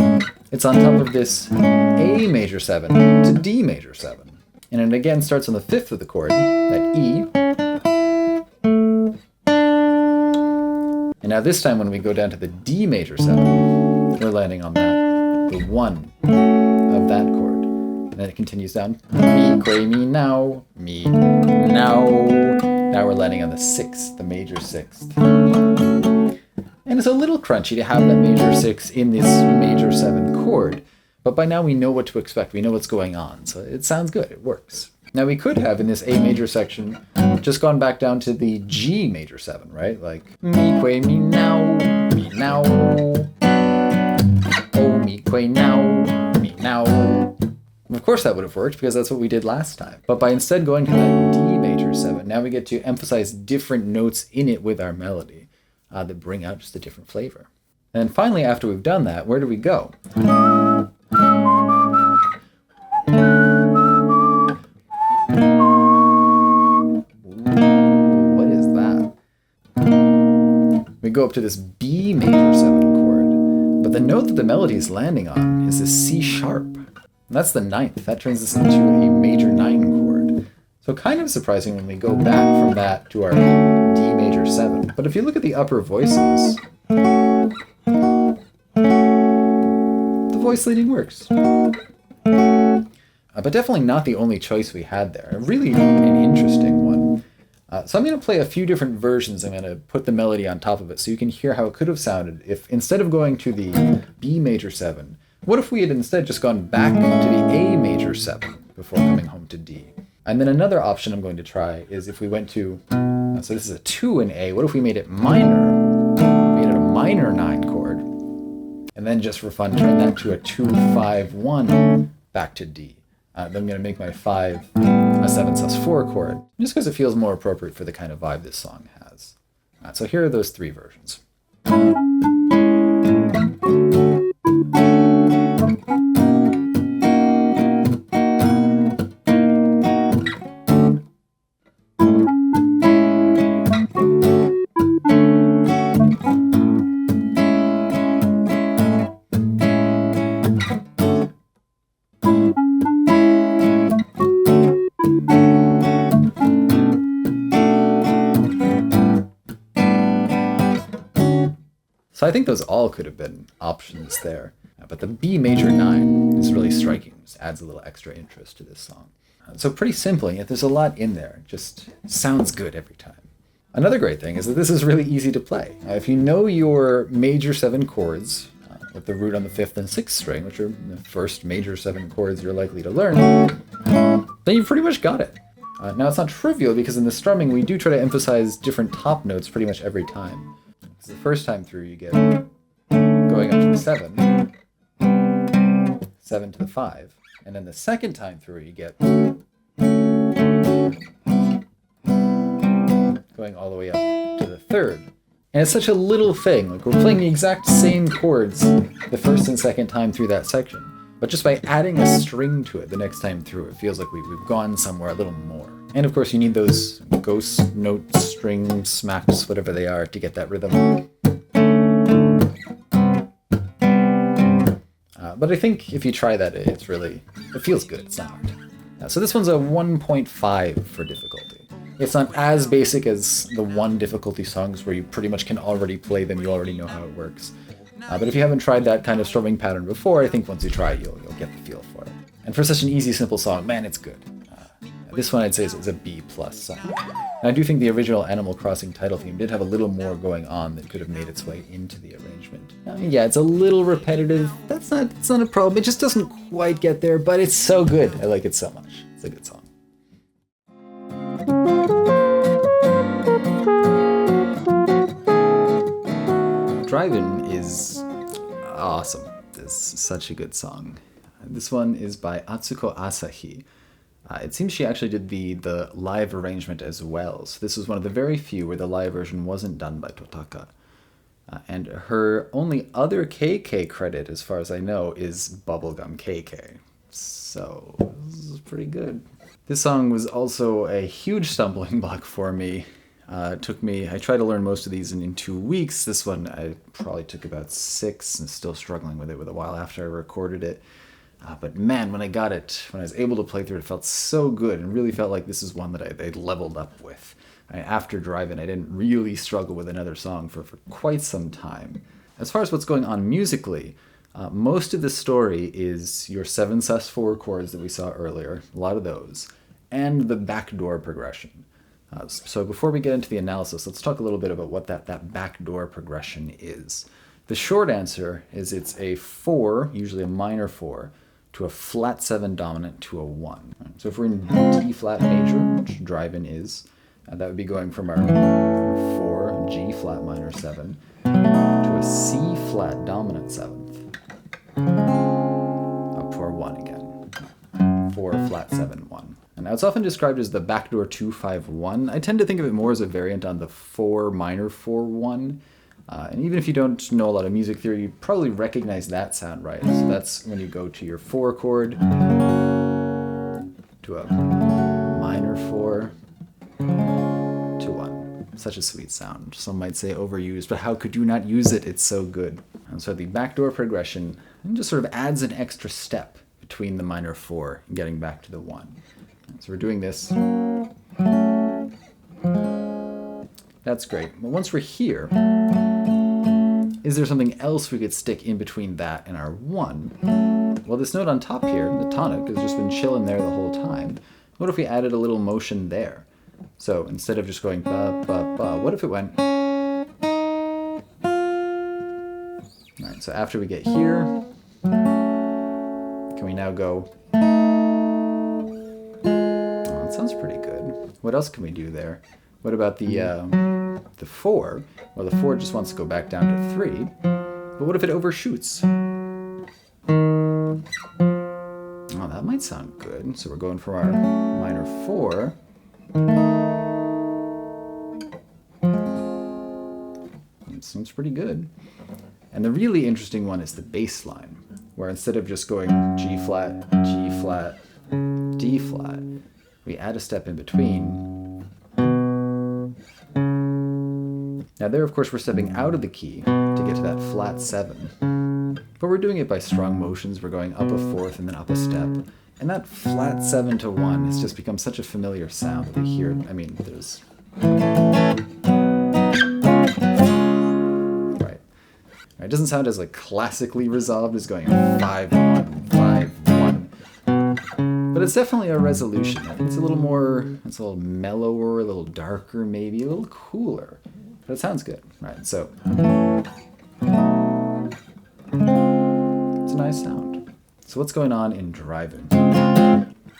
it's on top of this A major 7 to D major 7. And it again starts on the 5th of the chord, that E. And now this time when we go down to the D major 7, we're landing on that, the 1 of that chord. And then it continues down, mi que mi now, me now. Now we're landing on the 6th, the major 6th. And it's a little crunchy to have that major 6 in this major 7 chord, but by now we know what to expect, we know what's going on, so it sounds good, it works. Now we could have, in this A major section, just gone back down to the G major 7, right? Like, mi que mi now, oh mi que now, me now. And of course that would have worked, because that's what we did last time. But by instead going to that D major 7, now we get to emphasize different notes in it with our melody. That bring out just a different flavor. And then finally, after we've done that, where do we go? What is that? We go up to this B major 7 chord, but the note that the melody is landing on is this C sharp. And that's the 9th. That turns this into a major 9 chord. So kind of surprising when we go back from that to our D major 7. But if you look at the upper voices, the voice leading works. But definitely not the only choice we had there. Really an interesting one. So I'm going to play a few different versions. I'm going to put the melody on top of it so you can hear how it could have sounded if instead of going to the B major 7, what if we had instead just gone back to the A major 7 before coming home to D? And then another option I'm going to try is if we went to So this is a 2 in A. What if we made it minor? Made it a minor 9 chord. And then just for fun, turn that to a 2-5-1 back to D. Then I'm going to make my 5 a 7 sus4 chord, just because it feels more appropriate for the kind of vibe this song has. So here are those 3 versions. So I think those all could have been options there. But the B major 9 is really striking. Just adds a little extra interest to this song. So pretty simple, yet there's a lot in there. It just sounds good every time. Another great thing is that this is really easy to play. If you know your major 7 chords, with the root on the 5th and 6th string, which are the first major 7 chords you're likely to learn, then you've pretty much got it. Now it's not trivial because in the strumming we do try to emphasize different top notes pretty much every time. The first time through you get going up to the 7, 7 to the 5, and then the second time through you get going all the way up to the 3rd. And it's such a little thing, like we're playing the exact same chords the first and second time through that section, but just by adding a string to it the next time through, it feels like we've gone somewhere a little more. And of course you need those ghost notes, string smacks, whatever they are, to get that rhythm. But I think if you try that, it feels good, it's not hard. So this one's a 1.5 for difficulty. It's not as basic as the 1 difficulty songs where you pretty much can already play them, you already know how it works. But if you haven't tried that kind of strumming pattern before, I think once you try it, you'll get the feel for it. And for such an easy, simple song, man, it's good. This one I'd say is a B+ song. And I do think the original Animal Crossing title theme did have a little more going on that could have made its way into the arrangement. Yeah, it's a little repetitive. It's not a problem. It just doesn't quite get there, but it's so good. I like it so much. It's a good song. Drivin is awesome. This is such a good song. This one is by Atsuko Asahi. It seems she actually did the live arrangement as well. So this was one of the very few where the live version wasn't done by Totaka. And her only other KK credit, as far as I know, is Bubblegum K.K. So this is pretty good. This song was also a huge stumbling block for me. I tried to learn most of these in 2 weeks. This one I probably took about 6 and still struggling with it a while after I recorded it. But man, when I got it, when I was able to play through it, it felt so good and really felt like this is one that I'd leveled up with. After Drivin, I didn't really struggle with another song for quite some time. As far as what's going on musically, most of the story is your 7 sus4 chords that we saw earlier, a lot of those, and the backdoor progression. So before we get into the analysis, let's talk a little bit about what that backdoor progression is. The short answer is it's a 4, usually a minor 4, to a flat 7 dominant to a 1. So if we're in D flat major, which Drivin is, that would be going from our 4, G flat minor 7, to a C flat dominant 7th, up to our 1 again. 4 flat 7 1. And now it's often described as the backdoor 2-5-1. I tend to think of it more as a variant on the 4 minor 4-1. And even if you don't know a lot of music theory, you probably recognize that sound, right? So that's when you go to your 4 chord, to a minor 4, to 1. Such a sweet sound. Some might say overused, but how could you not use it? It's so good. And so the backdoor progression just sort of adds an extra step between the minor 4 and getting back to the 1. So we're doing this. That's great. But once we're here, is there something else we could stick in between that and our 1? Well, this note on top here, the tonic, has just been chilling there the whole time. What if we added a little motion there? So instead of just going ba, ba, ba, what if it went... Alright, so after we get here, can we now go... Oh, that sounds pretty good. What else can we do there? What about the 4? Well, the 4 just wants to go back down to 3. But what if it overshoots? Oh, that might sound good. So we're going for our minor 4. It seems pretty good. And the really interesting one is the bass line, where instead of just going G flat, G flat, D flat, we add a step in between. Now there, of course, we're stepping out of the key to get to that flat 7. But we're doing it by strong motions. We're going up a 4th and then up a step. And that flat 7 to 1 has just become such a familiar sound that we hear. I mean, there's... Right. It doesn't sound as like classically resolved as going 5-1, 5-1. But it's definitely a resolution. I think it's a little more, it's a little mellower, a little darker maybe, a little cooler. But it sounds good. Right, so... It's a nice sound. So what's going on in Drivin?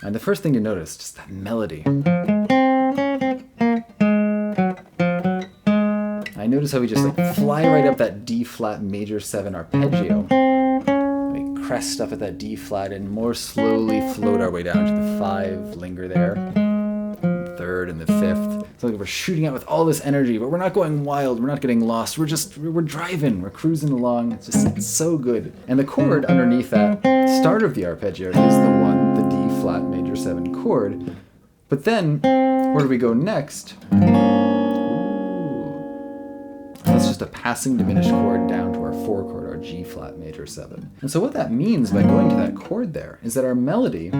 And the first thing to notice, just that melody. I notice how we just like fly right up that D flat major 7 arpeggio. We crest up at that D flat and more slowly float our way down to the 5, linger there, 3rd and the 5th. It's like we're shooting out with all this energy, but we're not going wild, we're not getting lost, we're driving, we're cruising along. It's so good. And the chord underneath that start of the arpeggio is the 1, the D flat major 7 chord. But then, where do we go next? That's just a passing diminished chord down to our 4 chord, our G flat major 7. And so what that means by going to that chord there is that our melody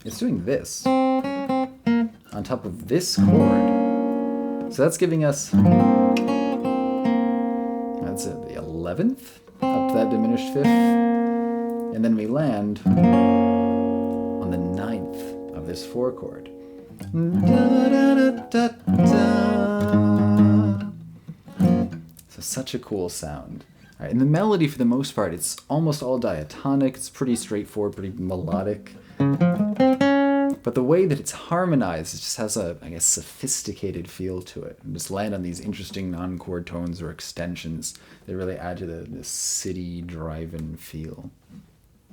is doing this on top of this chord. So that's giving us, that's it, the 11th up to that diminished 5th. And then we land on the 9th of this 4 chord. So such a cool sound. All right, and the melody, for the most part, it's almost all diatonic. It's pretty straightforward, pretty melodic. But the way that it's harmonized, it just has a, I guess, sophisticated feel to it. And just land on these interesting non-chord tones or extensions that really add to the city driving feel.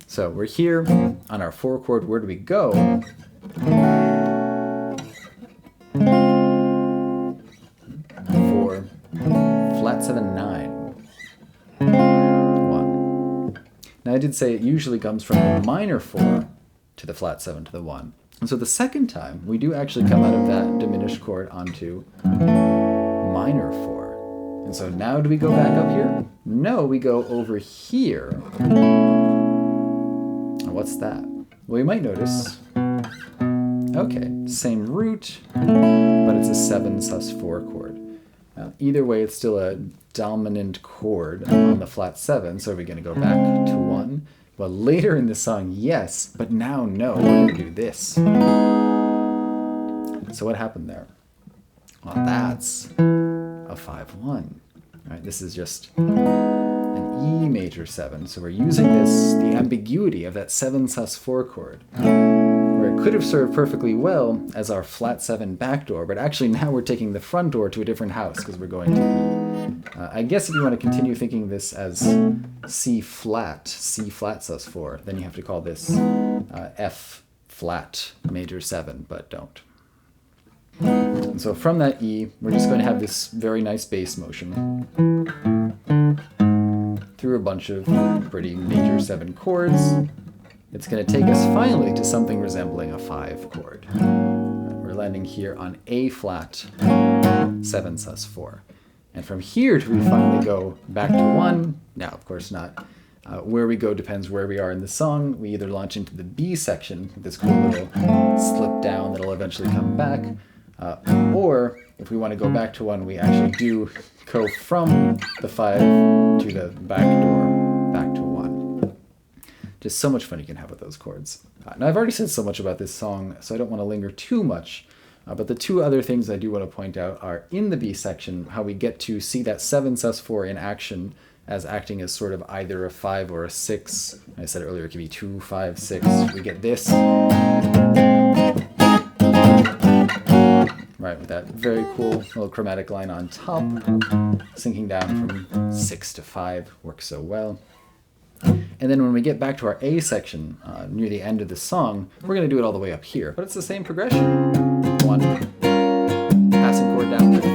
So we're here on our 4 chord. Where do we go? 4, flat 7, 9, 1. Now I did say it usually comes from the minor 4 to the flat 7 to the 1. And so the second time, we do actually come out of that diminished chord onto minor 4. And so now do we go back up here? No, we go over here. And what's that? Well, you might notice, okay, same root, but it's a 7 sus 4 chord. Now, either way, it's still a dominant chord on the flat 7, so are we going to go back to 1? Well, later in the song, yes, but now no, we're going to do this. So what happened there? Well, that's a 5-1. Right, this is just an E major 7, so we're using this, the ambiguity of that 7 sus 4 chord, where it could have served perfectly well as our flat 7 back door, but actually now we're taking the front door to a different house because we're going to E. I guess if you want to continue thinking this as C flat sus 4, then you have to call this F flat major 7, but don't. And so from that E, we're just going to have this very nice bass motion through a bunch of pretty major 7 chords. It's going to take us finally to something resembling a 5 chord. We're landing here on A flat 7 sus 4. And from here do we finally go back to 1? Now, of course not. Where we go depends where we are in the song. We either launch into the B section with this cool little slip down that'll eventually come back, or if we want to go back to 1, we actually do go from the 5 to the back door, back to 1. Just so much fun you can have with those chords. Now, I've already said so much about this song, so I don't want to linger too much. But the 2 other things I do want to point out are in the B section, how we get to see that 7 sus 4 in action as acting as sort of either a 5 or a 6. I said earlier it could be 2, 5, 6. We get this. Right, right, with that very cool little chromatic line on top, sinking down from 6 to 5 works so well. And then when we get back to our A section near the end of the song, we're going to do it all the way up here. But it's the same progression. 1, passing chord down to 4.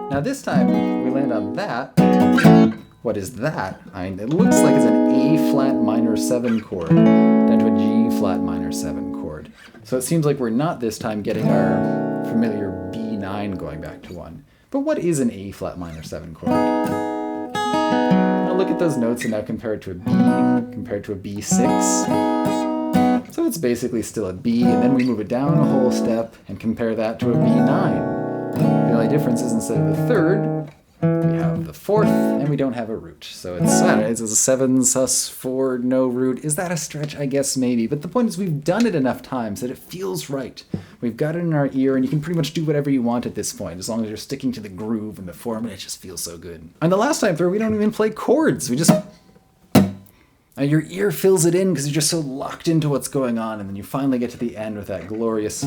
Now this time we land on that. What is that? It looks like it's an A flat minor 7 chord down to a G flat minor 7 chord. So it seems like we're not this time getting our familiar B9 going back to 1. But what is an A flat minor 7 chord? Now look at those notes and now compare it to a B, compared to a B6. So it's basically still a B, and then we move it down a whole step and compare that to a B9. The only difference is instead of the third, we have the fourth, and we don't have a root. So it's a 7 sus 4 no root. Is that a stretch? I guess maybe. But the point is we've done it enough times that it feels right. We've got it in our ear, and you can pretty much do whatever you want at this point, as long as you're sticking to the groove and the form, and it just feels so good. And the last time through, we don't even play chords. We just... your ear fills it in because you're just so locked into what's going on, and then you finally get to the end with that glorious...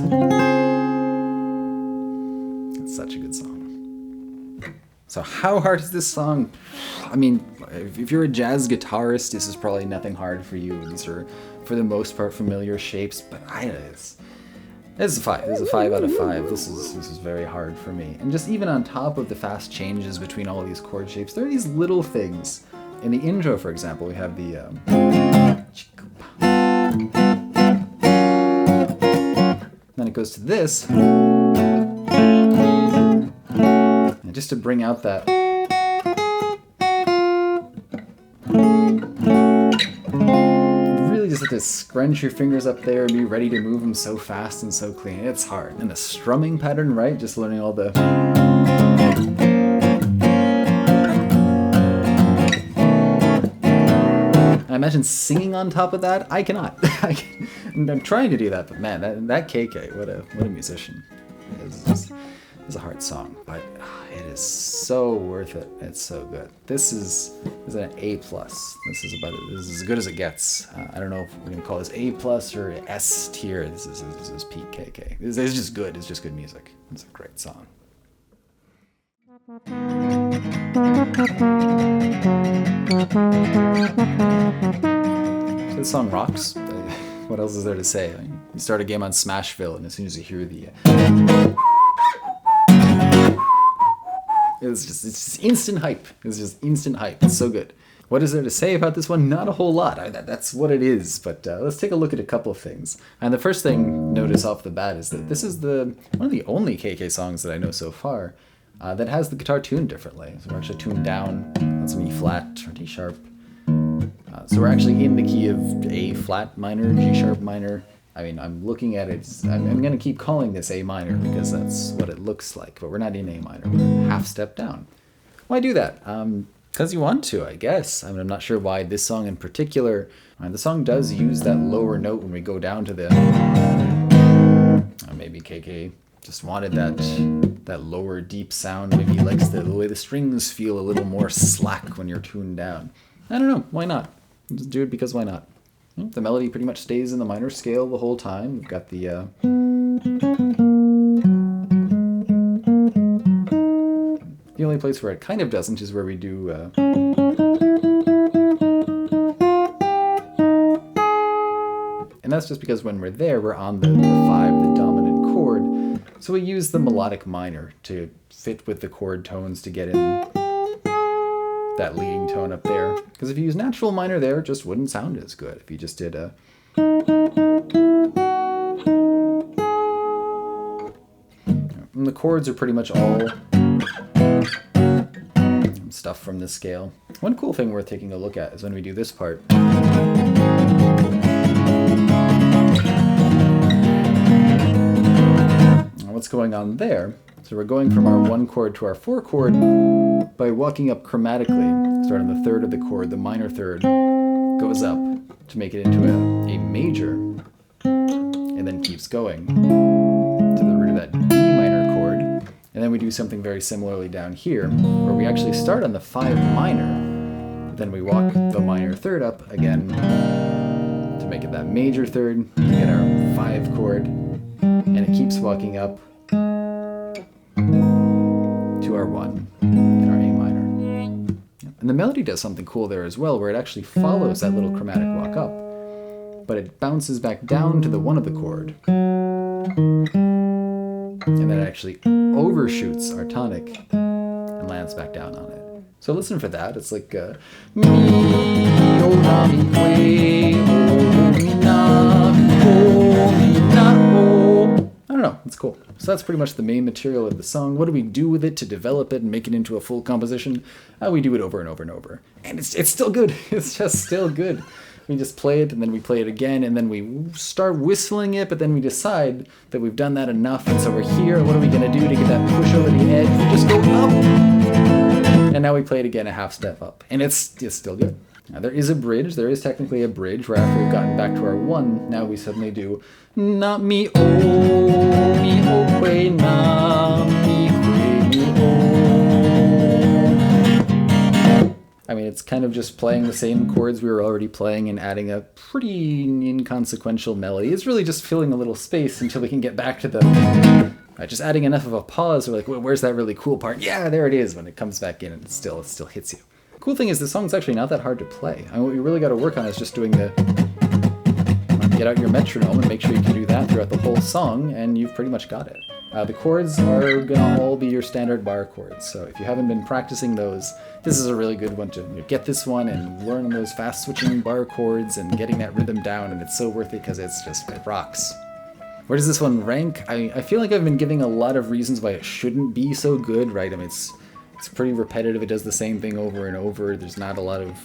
It's such a good song. So how hard is this song? I mean, if you're a jazz guitarist, this is probably nothing hard for you. These are, for the most part, familiar shapes, but this is a 5. This is a 5 out of 5. This is very hard for me. And just even on top of the fast changes between all of these chord shapes, there are these little things. In the intro, for example, we have the... then it goes to this. And just to bring out that... really just have to scrunch your fingers up there and be ready to move them so fast and so clean. It's hard. And the strumming pattern, right? Just learning all the... I imagine singing on top of that. I cannot. I'm trying to do that, but man, that KK, what a musician. It's a hard song, but it is so worth it. It's so good. This is an A+. This is as good as it gets. I don't know if we're gonna call this A+ or S tier. This is peak KK. It's just good. It's just good music. It's a great song. So this song rocks. What else is there to say? I mean, you start a game on Smashville, and as soon as you hear the it's just instant hype. It's just instant hype. It's so good. What is there to say about this one? Not a whole lot. That's what it is. But let's take a look at a couple of things. And the first thing notice off the bat is that this is one of the only KK songs that I know so far that has the guitar tuned differently. So we're actually tuned down on some E flat or D sharp. So we're actually in the key of A flat minor, G sharp minor. I mean, I'm looking at it, I'm going to keep calling this A minor because that's what it looks like, but we're not in A minor, we're half step down. Why do that? Because you want to, I guess. I mean, I'm not sure why this song in particular. The song does use that lower note when we go down to the... maybe KK just wanted that lower deep sound. Maybe he likes the way the strings feel a little more slack when you're tuned down. I don't know, why not? Just do it because why not? The melody pretty much stays in the minor scale the whole time. We've got the... The only place where it kind of doesn't is where we do... And that's just because when we're there, we're on the 5, the dominant chord. So we use the melodic minor to fit with the chord tones to get in that leading tone up there. Because if you use natural minor there, it just wouldn't sound as good. If you just did a... And the chords are pretty much all stuff from this scale. One cool thing worth taking a look at is when we do this part. What's going on there? So we're going from our 1 chord to our 4 chord by walking up chromatically. Start on the third of the chord, the minor third goes up to make it into a major, and then keeps going to the root of that D minor chord. And then we do something very similarly down here, where we actually start on the 5 minor, but then we walk the minor third up again to make it that major third, to get our 5 chord. and it keeps walking up to our 1 in our A minor. And the melody does something cool there as well, where it actually follows that little chromatic walk up, but it bounces back down to the 1 of the chord, and then it actually overshoots our tonic and lands back down on it. So listen for that. It's like mi o na mi que o mi na o mi na o. I don't know. It's cool. So that's pretty much the main material of the song. What do we do with it to develop it and make it into a full composition? We do it over and over and over, and it's still good. It's just still good. We just play it, and then we play it again, and then we start whistling it, but then we decide that we've done that enough, and so we're here. What are we going to do to get that push over the edge? We just go up, and now we play it again a half step up, and it's still good. Now, there is a bridge. There is technically a bridge where after we've gotten back to our 1, now we suddenly do na mi o que na mi que mi o. I mean, it's kind of just playing the same chords we were already playing and adding a pretty inconsequential melody. It's really just filling a little space until we can get back to the... just adding enough of a pause. We're like, well, where's that really cool part? Yeah, there it is, when it comes back in and it still hits you. The cool thing is the song's actually not that hard to play. I mean, what you really got to work on is just doing the... Get out your metronome and make sure you can do that throughout the whole song, and you've pretty much got it. The chords are gonna all be your standard bar chords, so if you haven't been practicing those, this is a really good one to get this one and learn those fast switching bar chords and getting that rhythm down, and it's so worth it because it rocks. Where does this one rank? I feel like I've been giving a lot of reasons why it shouldn't be so good, right? I mean, it's pretty repetitive. It does the same thing over and over. There's not a lot of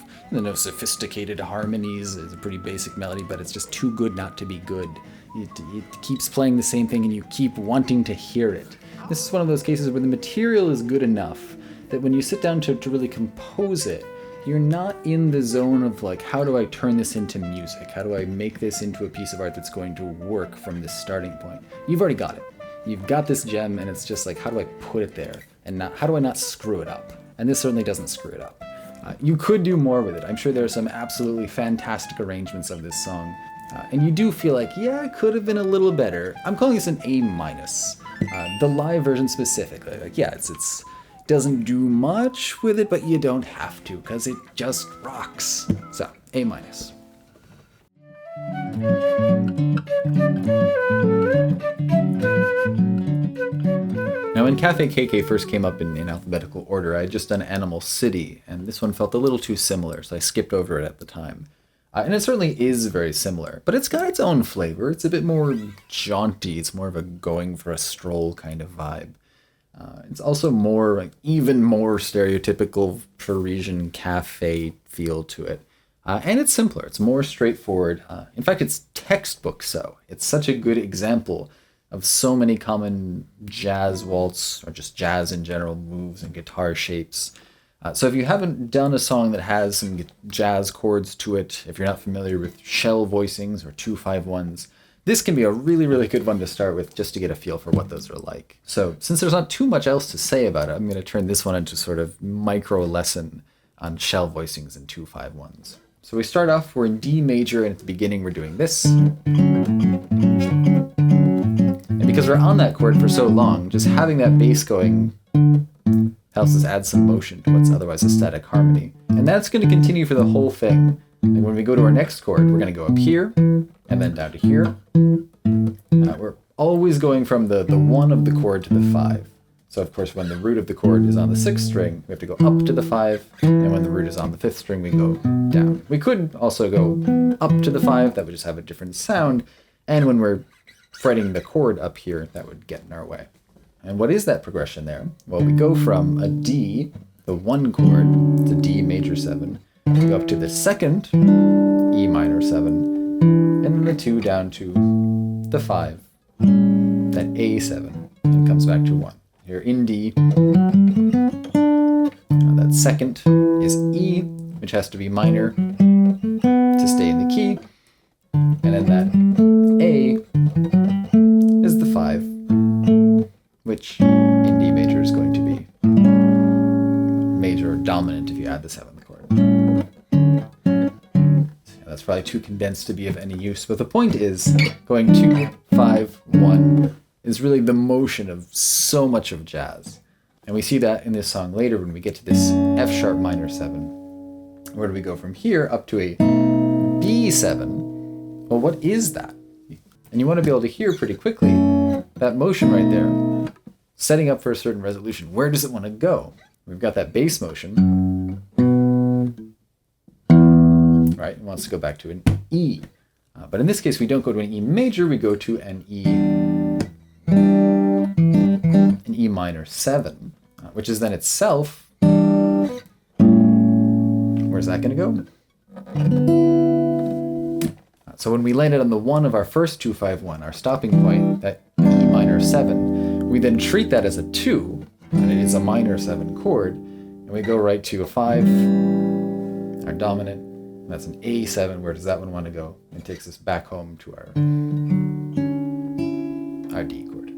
sophisticated harmonies. It's a pretty basic melody, but it's just too good not to be good. It keeps playing the same thing and you keep wanting to hear it. This is one of those cases where the material is good enough that when you sit down to really compose it, you're not in the zone of like, how do I turn this into music? How do I make this into a piece of art that's going to work from this starting point? You've already got it. You've got this gem, and it's just like, how do I put it there? And how do I not screw it up? And this certainly doesn't screw it up. You could do more with it. I'm sure there are some absolutely fantastic arrangements of this song. And you do feel like, yeah, it could have been a little better. I'm calling this an A-. The live version specifically. Like, yeah, it doesn't do much with it, but you don't have to, because it just rocks. So, A-. Now, when Café K.K first came up in alphabetical order, I had just done Animal City, and this one felt a little too similar, so I skipped over it at the time. And it certainly is very similar, but it's got its own flavor. It's a bit more jaunty. It's more of a going for a stroll kind of vibe. It's also more, like, even more stereotypical Parisian cafe feel to it. And it's simpler. It's more straightforward. In fact, it's textbook so. It's such a good example of so many common jazz waltz, or just jazz in general, moves and guitar shapes. So if you haven't done a song that has some jazz chords to it, if you're not familiar with shell voicings or 2-5-1s, this can be a really, really good one to start with just to get a feel for what those are like. So since there's not too much else to say about it, I'm going to turn this one into sort of micro lesson on shell voicings and 2-5-1s. So we start off, we're in D major, and at the beginning we're doing this. And because we're on that chord for so long, just having that bass going helps us add some motion to what's otherwise a static harmony. And that's going to continue for the whole thing. And when we go to our next chord, we're going to go up here, and then down to here. We're always going from the 1 of the chord to the 5. So of course, when the root of the chord is on the 6th string, we have to go up to the 5, and when the root is on the 5th string, we go down. We could also go up to the 5, that would just have a different sound, and when we're fretting the chord up here, that would get in our way. And what is that progression there? Well, we go from a D, the 1 chord, to D major 7, we go up to the 2nd, E minor 7, and then the 2 down to the 5, then A7, and it comes back to 1. You're in D. That 2nd is E, which has to be minor to stay in the key. And then that A is the 5, which in D major is going to be major or dominant if you add the 7th chord. That's probably too condensed to be of any use, but the point is going 2, 5, 1 is really the motion of so much of jazz. And we see that in this song later when we get to this F sharp minor 7. Where do we go from here up to a B7? Well, what is that? And you want to be able to hear pretty quickly that motion right there, setting up for a certain resolution. Where does it want to go? We've got that bass motion. Right, it wants to go back to an E. But in this case, we don't go to an E major, we go to an E minor 7, which is then itself, where's that going to go? So when we landed on the 1 of our first 2-5-1, our stopping point, that E minor 7, we then treat that as a 2, and it is a minor 7 chord, and we go right to a 5, our dominant. That's an A7. Where does that one want to go? It takes us back home to our D chord.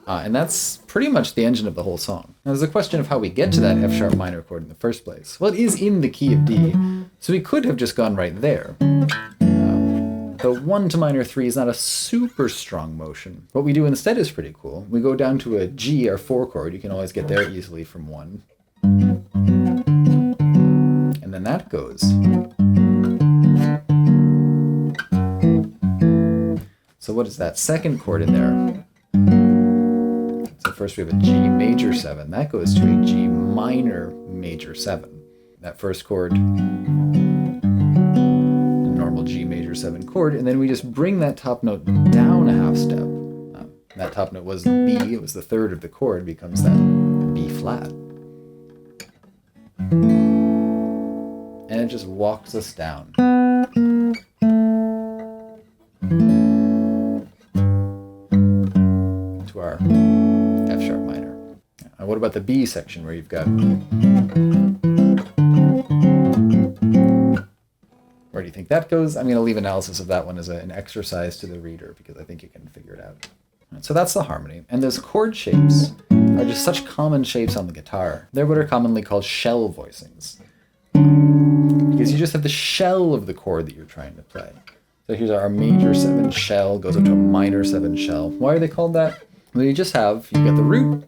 And that's pretty much the engine of the whole song. Now there's a question of how we get to that F sharp minor chord in the first place. Well, it is in the key of D, so we could have just gone right there. The 1 to minor 3 is not a super strong motion. What we do instead is pretty cool. We go down to a G, our 4 chord. You can always get there easily from 1. And then that goes. So what is that second chord in there? So first we have a G major 7. That goes to a G minor major 7. That first chord, the normal G major 7 chord, and then we just bring that top note down a half step. That top note was B, it was the third of the chord, becomes that B flat. And it just walks us down. To our F sharp minor. What about the B section where you've got... Where do you think that goes? I'm going to leave analysis of that one as an exercise to the reader because I think you can figure it out. So that's the harmony. And those chord shapes are just such common shapes on the guitar. They're what are commonly called shell voicings. Because you just have the shell of the chord that you're trying to play. So here's our major 7 shell, goes up to a minor 7 shell. Why are they called that? Well, you've got the root,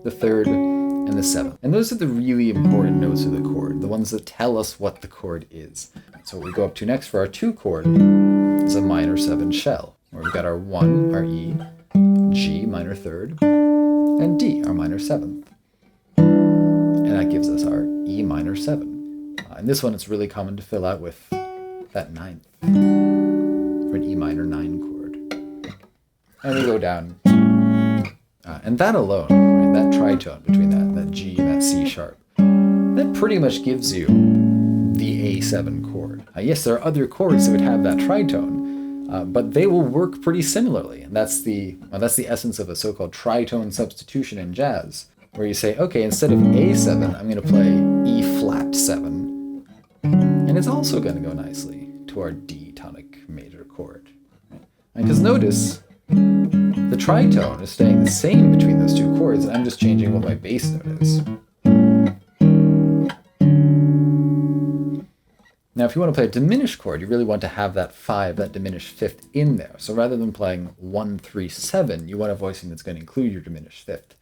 the third, and the 7th. And those are the really important notes of the chord, the ones that tell us what the chord is. So what we go up to next for our 2 chord is a minor 7 shell, where we've got our 1, our E, G, minor 3rd, and D, our minor 7th. And that gives us our E minor 7. And this one, it's really common to fill out with that 9th, or an E minor 9 chord. And we go down. And that alone, right, that tritone between that G and that C sharp, that pretty much gives you the A7 chord. Yes, there are other chords that would have that tritone, but they will work pretty similarly. And that's the essence of a so-called tritone substitution in jazz, where you say, okay, instead of A7, I'm going to play E flat 7. And it's also going to go nicely to our D tonic major chord. Because notice, the tritone is staying the same between those 2 chords, and I'm just changing what my bass note is. Now, if you want to play a diminished chord, you really want to have that 5, that diminished 5th in there. So rather than playing 1, 3, 7, you want a voicing that's going to include your diminished 5th.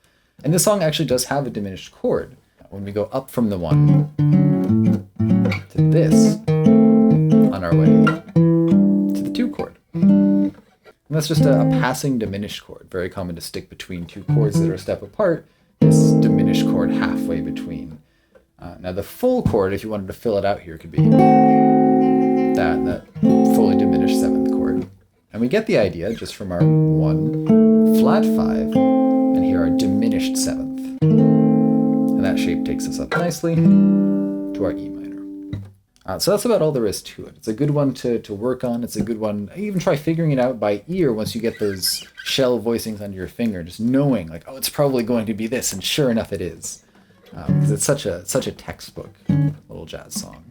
And this song actually does have a diminished chord. When we go up from the 1 to this, on our way to the 2 chord. And that's just a passing diminished chord, very common to stick between 2 chords that are a step apart, this diminished chord halfway between. Now the full chord, if you wanted to fill it out here, could be that fully diminished 7th chord. And we get the idea just from our 1, flat 5, and here our diminished 7th. And that shape takes us up nicely to our E minor. So that's about all there is to it. It's a good one to work on. It's a good one. Even try figuring it out by ear once you get those shell voicings under your finger, just knowing like, oh, it's probably going to be this, and sure enough it is. Because it's such a textbook little jazz song.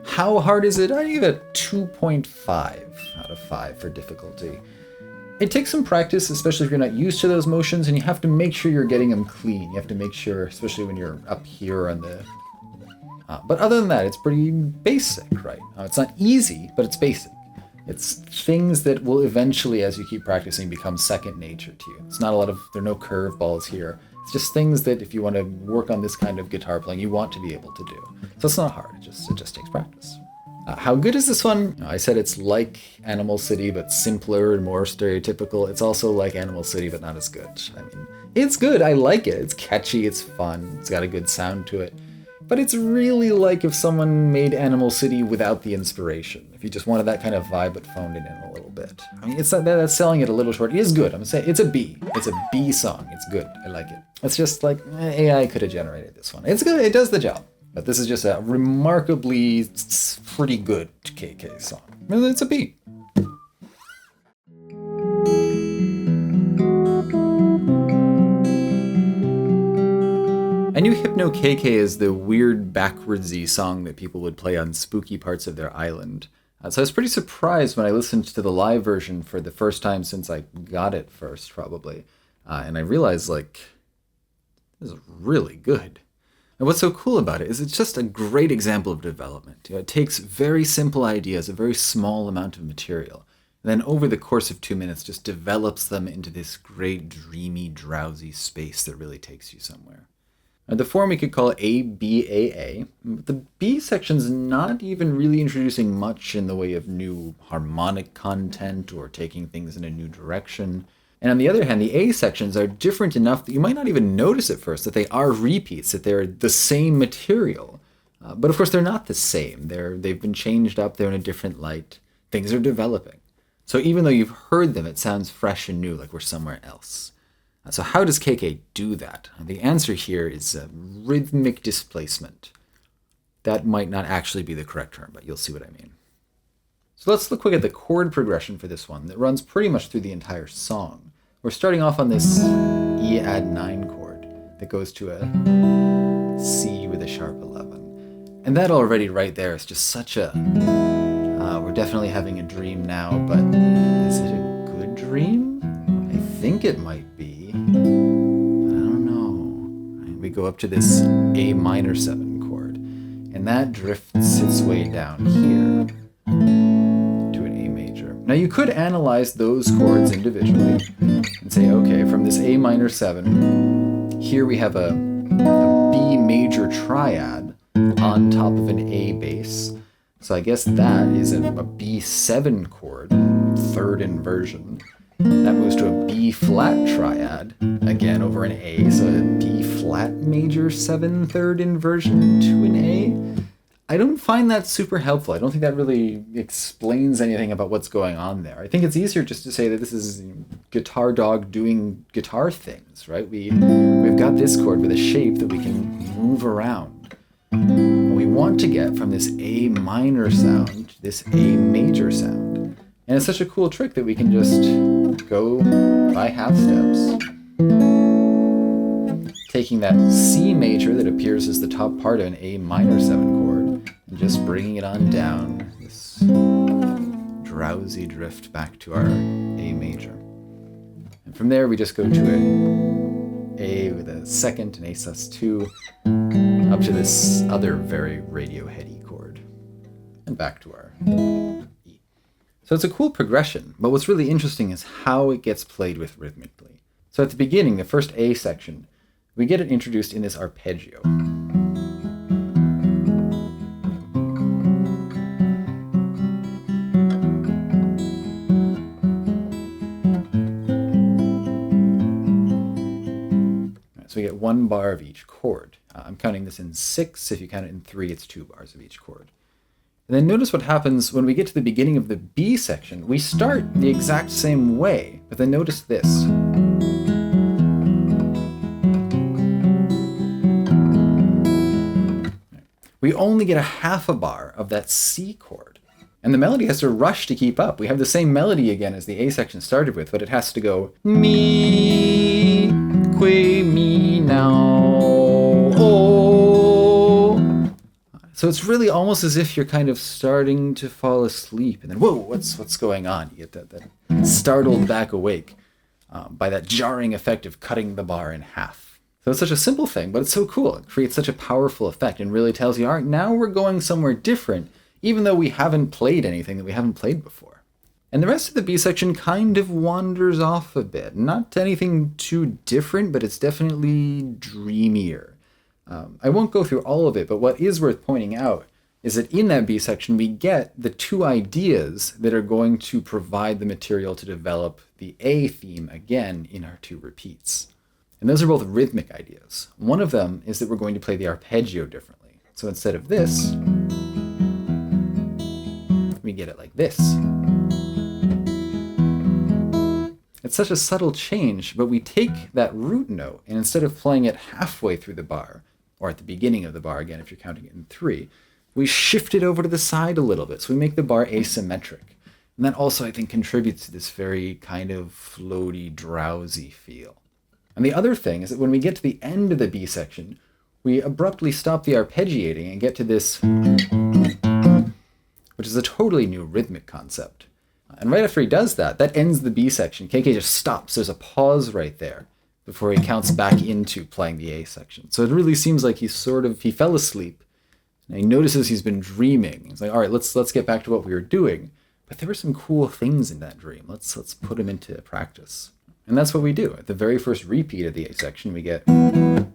How hard is it? I give it a 2.5 out of 5 for difficulty. It takes some practice, especially if you're not used to those motions, and you have to make sure you're getting them clean. You have to make sure, especially when you're up here on the... but other than that, it's pretty basic, right? It's not easy, but it's basic. It's things that will eventually, as you keep practicing, become second nature to you. It's not there are no curveballs here. It's just things that if you want to work on this kind of guitar playing, you want to be able to do. So it's not hard, it just takes practice. How good is this one? I said it's like Animal City, but simpler and more stereotypical. It's also like Animal City, but not as good. I mean, it's good, I like it. It's catchy, it's fun, it's got a good sound to it. But it's really like if someone made Animal City without the inspiration. If you just wanted that kind of vibe but phoned it in a little bit. I mean, it's not that's selling it a little short. It is good. I'm saying it's a B. It's a B song. It's good. I like it. It's just like AI could have generated this one. It's good. It does the job. But this is just a remarkably pretty good KK song. It's a B. I knew Hypno K.K. is the weird backwardsy song that people would play on spooky parts of their island. So I was pretty surprised when I listened to the live version for the first time since I got it first, probably. And I realized, like, this is really good. And what's so cool about it is it's just a great example of development. It takes very simple ideas, a very small amount of material, and then over the course of 2 minutes just develops them into this great, dreamy, drowsy space that really takes you somewhere. The form we could call ABAA. The B section's not even really introducing much in the way of new harmonic content or taking things in a new direction. And on the other hand, the A sections are different enough that you might not even notice at first that they are repeats, that they're the same material. But of course, they're not the same. They've been changed up, they're in a different light. Things are developing. So even though you've heard them, it sounds fresh and new, like we're somewhere else. So how does KK do that? The answer here is rhythmic displacement. That might not actually be the correct term, but you'll see what I mean. So let's look quick at the chord progression for this one that runs pretty much through the entire song. We're starting off on this E add 9 chord that goes to a C with a sharp 11. And that already right there is just such a... we're definitely having a dream now, but is it a good dream? I think it might be. I don't know. We go up to this A minor 7 chord, and that drifts its way down here to an A major. Now you could analyze those chords individually and say, okay, from this A minor 7, here we have a B major triad on top of an A bass. So I guess that is a B7 chord, third inversion. That moves to a B flat triad, again over an A, so a B flat major 7 third inversion to an A. I don't find that super helpful. I don't think that really explains anything about what's going on there. I think it's easier just to say that this is Guitar Dog doing guitar things, right? We've got this chord with a shape that we can move around. And we want to get from this A minor sound to this A major sound. And it's such a cool trick that we can just go by half steps, taking that C major that appears as the top part of an A minor 7 chord, and just bringing it on down, this drowsy drift back to our A major. And from there we just go to A with a second, an A sus2, up to this other very Radioheady chord, and back to our E. So it's a cool progression, but what's really interesting is how it gets played with rhythmically. So at the beginning, the first A section, we get it introduced in this arpeggio. So we get 1 bar of each chord. I'm counting this in 6. If you count it in 3, it's 2 bars of each chord. And then notice what happens when we get to the beginning of the B section. We start the exact same way, but then notice this. We only get a half a bar of that C chord. And the melody has to rush to keep up. We have the same melody again as the A section started with, but it has to go mi, que, mi, now, oh. So it's really almost as if you're kind of starting to fall asleep, and then whoa, what's going on? You get that startled back awake by that jarring effect of cutting the bar in half. So it's such a simple thing, but it's so cool. It creates such a powerful effect and really tells you, all right, now we're going somewhere different, even though we haven't played anything that we haven't played before. And the rest of the B section kind of wanders off a bit. Not anything too different, but it's definitely dreamier. I won't go through all of it, but what is worth pointing out is that in that B section, we get the two ideas that are going to provide the material to develop the A theme again in our two repeats. And those are both rhythmic ideas. One of them is that we're going to play the arpeggio differently. So instead of this, we get it like this. It's such a subtle change, but we take that root note, and instead of playing it halfway through the bar, or at the beginning of the bar again if you're counting it in 3, we shift it over to the side a little bit, so we make the bar asymmetric. And that also, I think, contributes to this very kind of floaty, drowsy feel. And the other thing is that when we get to the end of the B section, we abruptly stop the arpeggiating and get to this, which is a totally new rhythmic concept. And right after he does that, that ends the B section. KK just stops. There's a pause right there before he counts back into playing the A section. So it really seems like he fell asleep, and he notices he's been dreaming. He's like, all right, let's get back to what we were doing. But there were some cool things in that dream. Let's put them into practice. And that's what we do. At the very first repeat of the A section, we get... And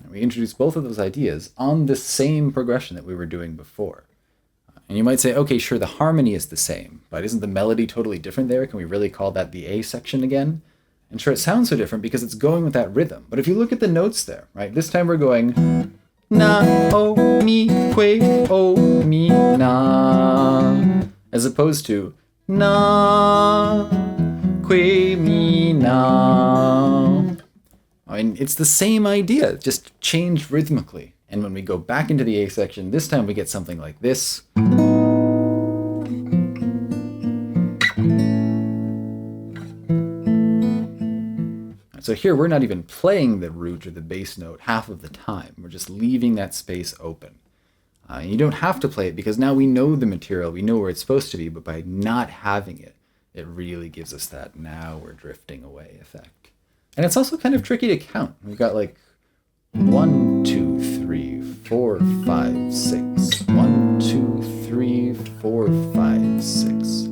we introduce both of those ideas on the same progression that we were doing before. And you might say, okay, sure, the harmony is the same, but isn't the melody totally different there? Can we really call that the A section again? And sure, it sounds so different because it's going with that rhythm. But if you look at the notes there, right, this time we're going na, o, mi, que, o, mi, na, as opposed to na, que, mi, na. I mean, it's the same idea, just changed rhythmically. And when we go back into the A section, this time we get something like this. So here we're not even playing the root or the bass note half of the time. We're just leaving that space open. And you don't have to play it because now we know the material, we know where it's supposed to be, but by not having it, it really gives us that now we're drifting away effect. And it's also kind of tricky to count. We've got like 1, 2, 3, 4, 5, 6. 1, 2, 3, 4, 5, 6.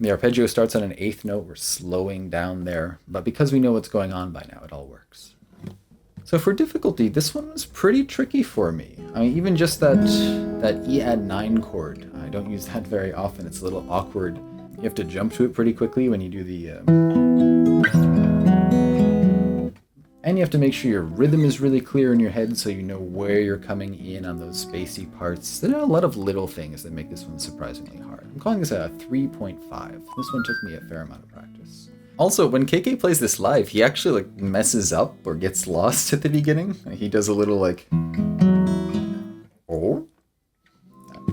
The arpeggio starts on an 8th note. We're slowing down there. But because we know what's going on by now, it all works. So for difficulty, this one was pretty tricky for me. I mean, even just that E add 9 chord. I don't use that very often. It's a little awkward. You have to jump to it pretty quickly when you do the... And you have to make sure your rhythm is really clear in your head so you know where you're coming in on those spacey parts. There are a lot of little things that make this one surprisingly hard. I'm calling this a 3.5. This one took me a fair amount of practice. Also, when KK plays this live, he actually like messes up or gets lost at the beginning. He does a little like, oh.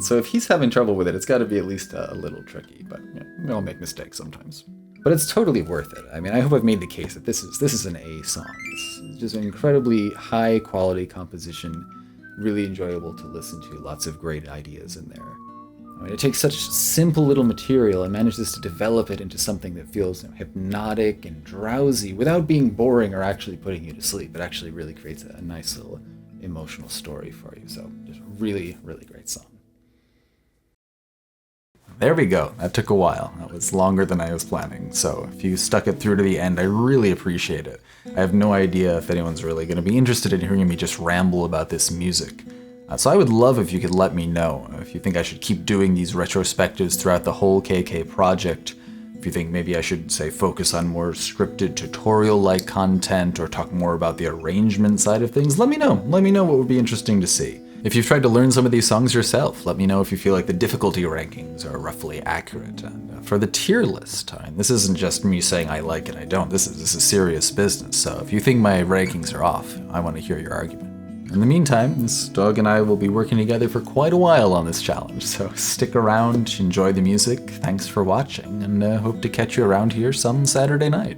So if he's having trouble with it, it's got to be at least a little tricky, but you know, we all make mistakes sometimes. But it's totally worth it. I mean, I hope I've made the case that this is an A song. It's just an incredibly high quality composition, really enjoyable to listen to, lots of great ideas in there. I mean, it takes such simple little material and manages to develop it into something that feels hypnotic and drowsy without being boring or actually putting you to sleep. It actually really creates a nice little emotional story for you. So just really, really great song. There we go. That took a while. That was longer than I was planning. So if you stuck it through to the end, I really appreciate it. I have no idea if anyone's really going to be interested in hearing me just ramble about this music. So I would love if you could let me know if you think I should keep doing these retrospectives throughout the whole KK project. If you think maybe I should, say, focus on more scripted tutorial-like content or talk more about the arrangement side of things, let me know. Let me know what would be interesting to see. If you've tried to learn some of these songs yourself, let me know if you feel like the difficulty rankings are roughly accurate. And for the tier list, this isn't just me saying I like it, I don't. This is serious business, so if you think my rankings are off, I want to hear your argument. In the meantime, this dog and I will be working together for quite a while on this challenge, so stick around, enjoy the music, thanks for watching, and hope to catch you around here some Saturday night.